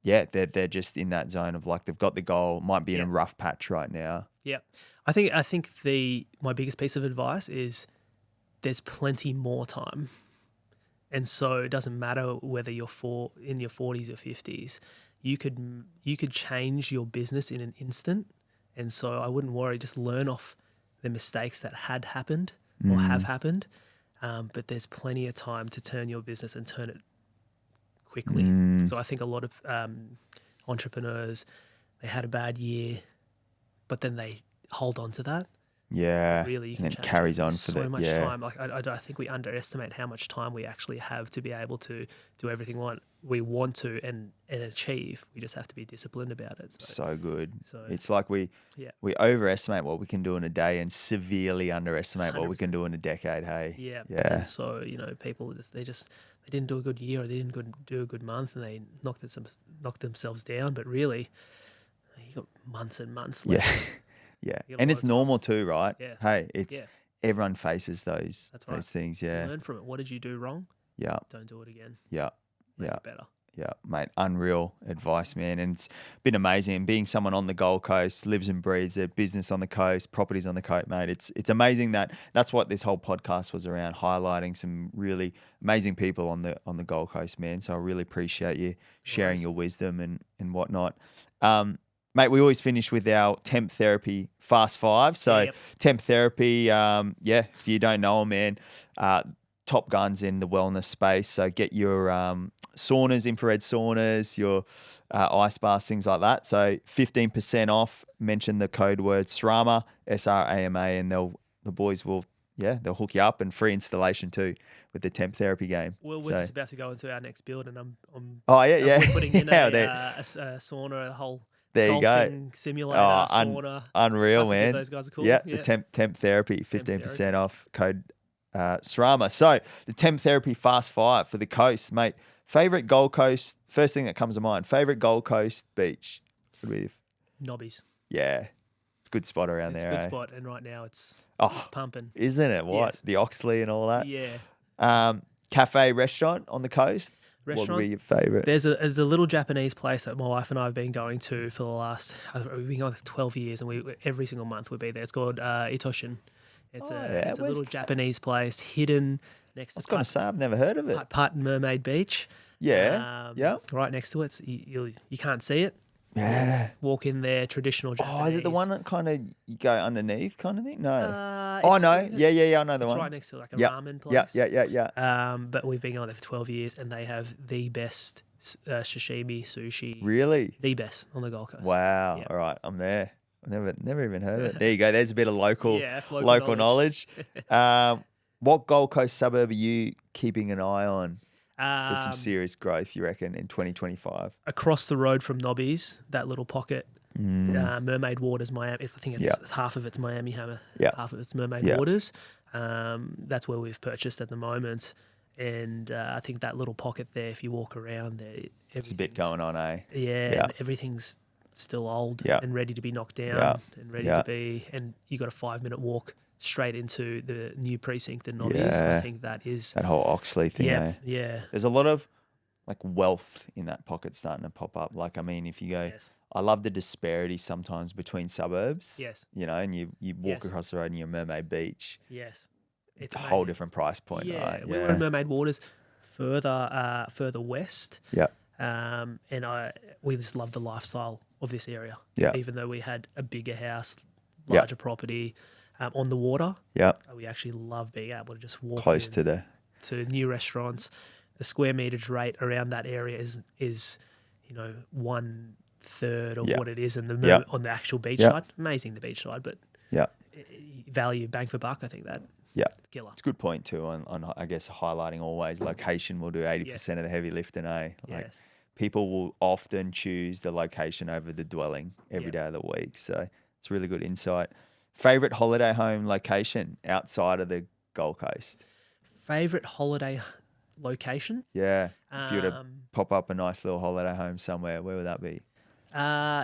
they're just in that zone of like they've got the goal, might be in a rough patch right now? Yeah. I think my biggest piece of advice is there's plenty more time. And so it doesn't matter whether you're in your 40s or 50s. You could change your business in an instant. And so I wouldn't worry, just learn off the mistakes that had happened or have happened. But there's plenty of time to turn your business and turn it quickly. So I think a lot of entrepreneurs, they had a bad year, but then they hold on to that. Yeah, Really, you and can it change carries it. on So for much time. Like I think we underestimate how much time we actually have to be able to do everything we want to and achieve. We just have to be disciplined about it. So good. So it's like we overestimate what we can do in a day and severely underestimate 100%. What we can do in a decade. Hey, yeah. And so people they didn't do a good year or they didn't do a good month and they knocked themselves down. But really, you got months and months left. Yeah. Yeah, and it's normal too, right? Yeah. Hey, everyone faces those things. Yeah. Learn from it. What did you do wrong? Yeah. Don't do it again. Yeah. Make it better. Yeah, mate, unreal advice, man. And it's been amazing. And being someone on the Gold Coast, lives and breathes it, business on the coast, properties on the coast, mate. It's amazing that's what this whole podcast was around, highlighting some really amazing people on the Gold Coast, man. So I really appreciate you sharing your wisdom and whatnot. Mate, we always finish with our temp therapy fast five. So temp therapy, if you don't know them, man, top guns in the wellness space. So get your saunas, infrared saunas, your ice baths, things like that. So 15% off. Mention the code word SRAMA, SRAMA, and the boys will they'll hook you up, and free installation too with the temp therapy game. Well, we're just about to go into our next build, and I'm we're putting in a sauna, a whole. There you go. Simulator, sauna. Unreal, man. Those guys are cool. Yeah, the temp therapy, 15% off, code SRAMA. So the temp therapy fast five for the coast, mate. Favorite Gold Coast, first thing that comes to mind, favorite Gold Coast beach? Nobbies. Yeah, it's a good spot around there. It's a good spot, and right now it's pumping. Isn't it? What? Yes. The Oxley and all that? Yeah. Cafe, restaurant on the coast? What would be your favourite? There's a little Japanese place that my wife and I have been going to for the last, we've been going for 12 years, and every single month we'll be there. It's called Itoshin. It's a little Japanese place hidden next to. I was going to say, I've never heard of it. Part Mermaid Beach. Yeah. Right next to it. You can't see it. Yeah. Walk in there, traditional Japanese. Oh, is it the one that kind of you go underneath kind of thing? No. No. Yeah. I know the one. It's right next to like a ramen place. Yeah. But we've been going there for 12 years, and they have the best sashimi, sushi. Really? The best on the Gold Coast. Wow. Yeah. All right. I'm there. I've never even heard of it. There you go. There's a bit of local knowledge. What Gold Coast suburb are you keeping an eye on for some serious growth, you reckon, in 2025? Across the road from Nobby's, that little pocket, Mermaid Waters, Miami. I think it's half of it's Miami Hammer, half of it's Mermaid Waters. That's where we've purchased at the moment. And I think that little pocket there, if you walk around there, there's a bit going on, eh? Yeah. And everything's still old and ready to be knocked down and ready to be. And you got a 5-minute walk straight into the new precinct in Nobby's. I think that is that whole Oxley thing. Yeah. There's a lot of like wealth in that pocket starting to pop up. Like, I mean, if you go, I love the disparity sometimes between suburbs. Yes. You know, and you walk across the road and you're Mermaid Beach. Yes. It's a whole different price point, right? We were in Mermaid Waters further west. Yeah. And we just love the lifestyle of this area. Yeah. Even though we had a bigger house, larger property on the water. Yeah. We actually love being able to just walk close to new restaurants. the square meterage rate around that area is 1/3 of Yeah. what it is in the Yeah. on the actual beach Yeah. side. Amazing, the beach side, but Yeah. value bang for buck. I think that Yeah. killer. It's a good point too on I guess highlighting always location will do 80% of the heavy lifting, eh? Like Yes. people will often choose the location over the dwelling every Yep. day of the week. So it's really good insight. Favorite holiday home location outside of the Gold Coast? Favorite holiday location? Yeah. If you were to Um, pop up a nice little holiday home somewhere, where would that be?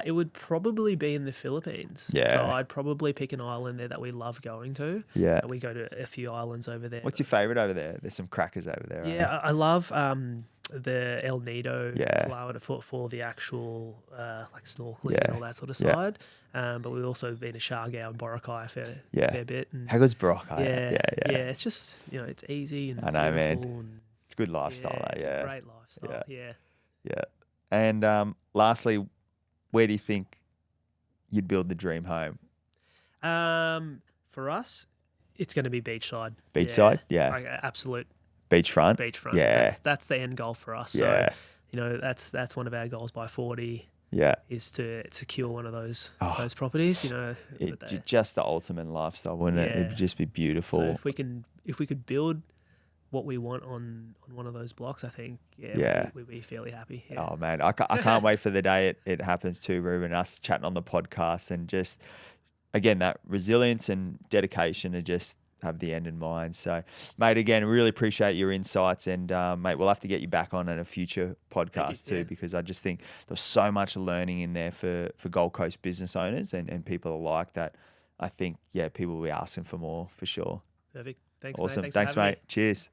It would probably be in the Philippines. So Yeah. I'd probably pick an island there that we love going to. Yeah. We go to a few islands over there. What's your favorite over there? There's some crackers over there, right? Yeah, I love the El Nido Yeah. flower for the actual like snorkeling Yeah. and all that sort of Yeah. side. But we've also been to Siargao and Boracay a fair bit. And How good's Boracay? yeah, it's just it's easy and I know, man. beautiful and It's a good lifestyle, yeah, eh? it's Yeah. a great lifestyle. Yeah. Yeah. And lastly, where do you think you'd build the dream home? For us, it's going to be beachside. Beachside? Yeah. Like absolute Beachfront? beachfront. Yeah. That's the end goal for us. Yeah. So, that's one of our goals by 40 Yeah. is to secure one of those Oh. properties. Just the ultimate lifestyle, wouldn't it? Yeah. It'd just be beautiful. So if we could build what we want on one of those blocks, I think Yeah. we'd be fairly happy. Yeah. Oh man, I can't wait for the day it happens too, Reuben. Us chatting on the podcast and just again that resilience and dedication to just have the end in mind. So, mate, again, really appreciate your insights, and mate, we'll have to get you back on in a future podcast too, because I just think there's so much learning in there for Gold Coast business owners and people alike that I think people will be asking for more for sure. Perfect. Thanks, Awesome. mate. Thanks, for having me. mate. Cheers.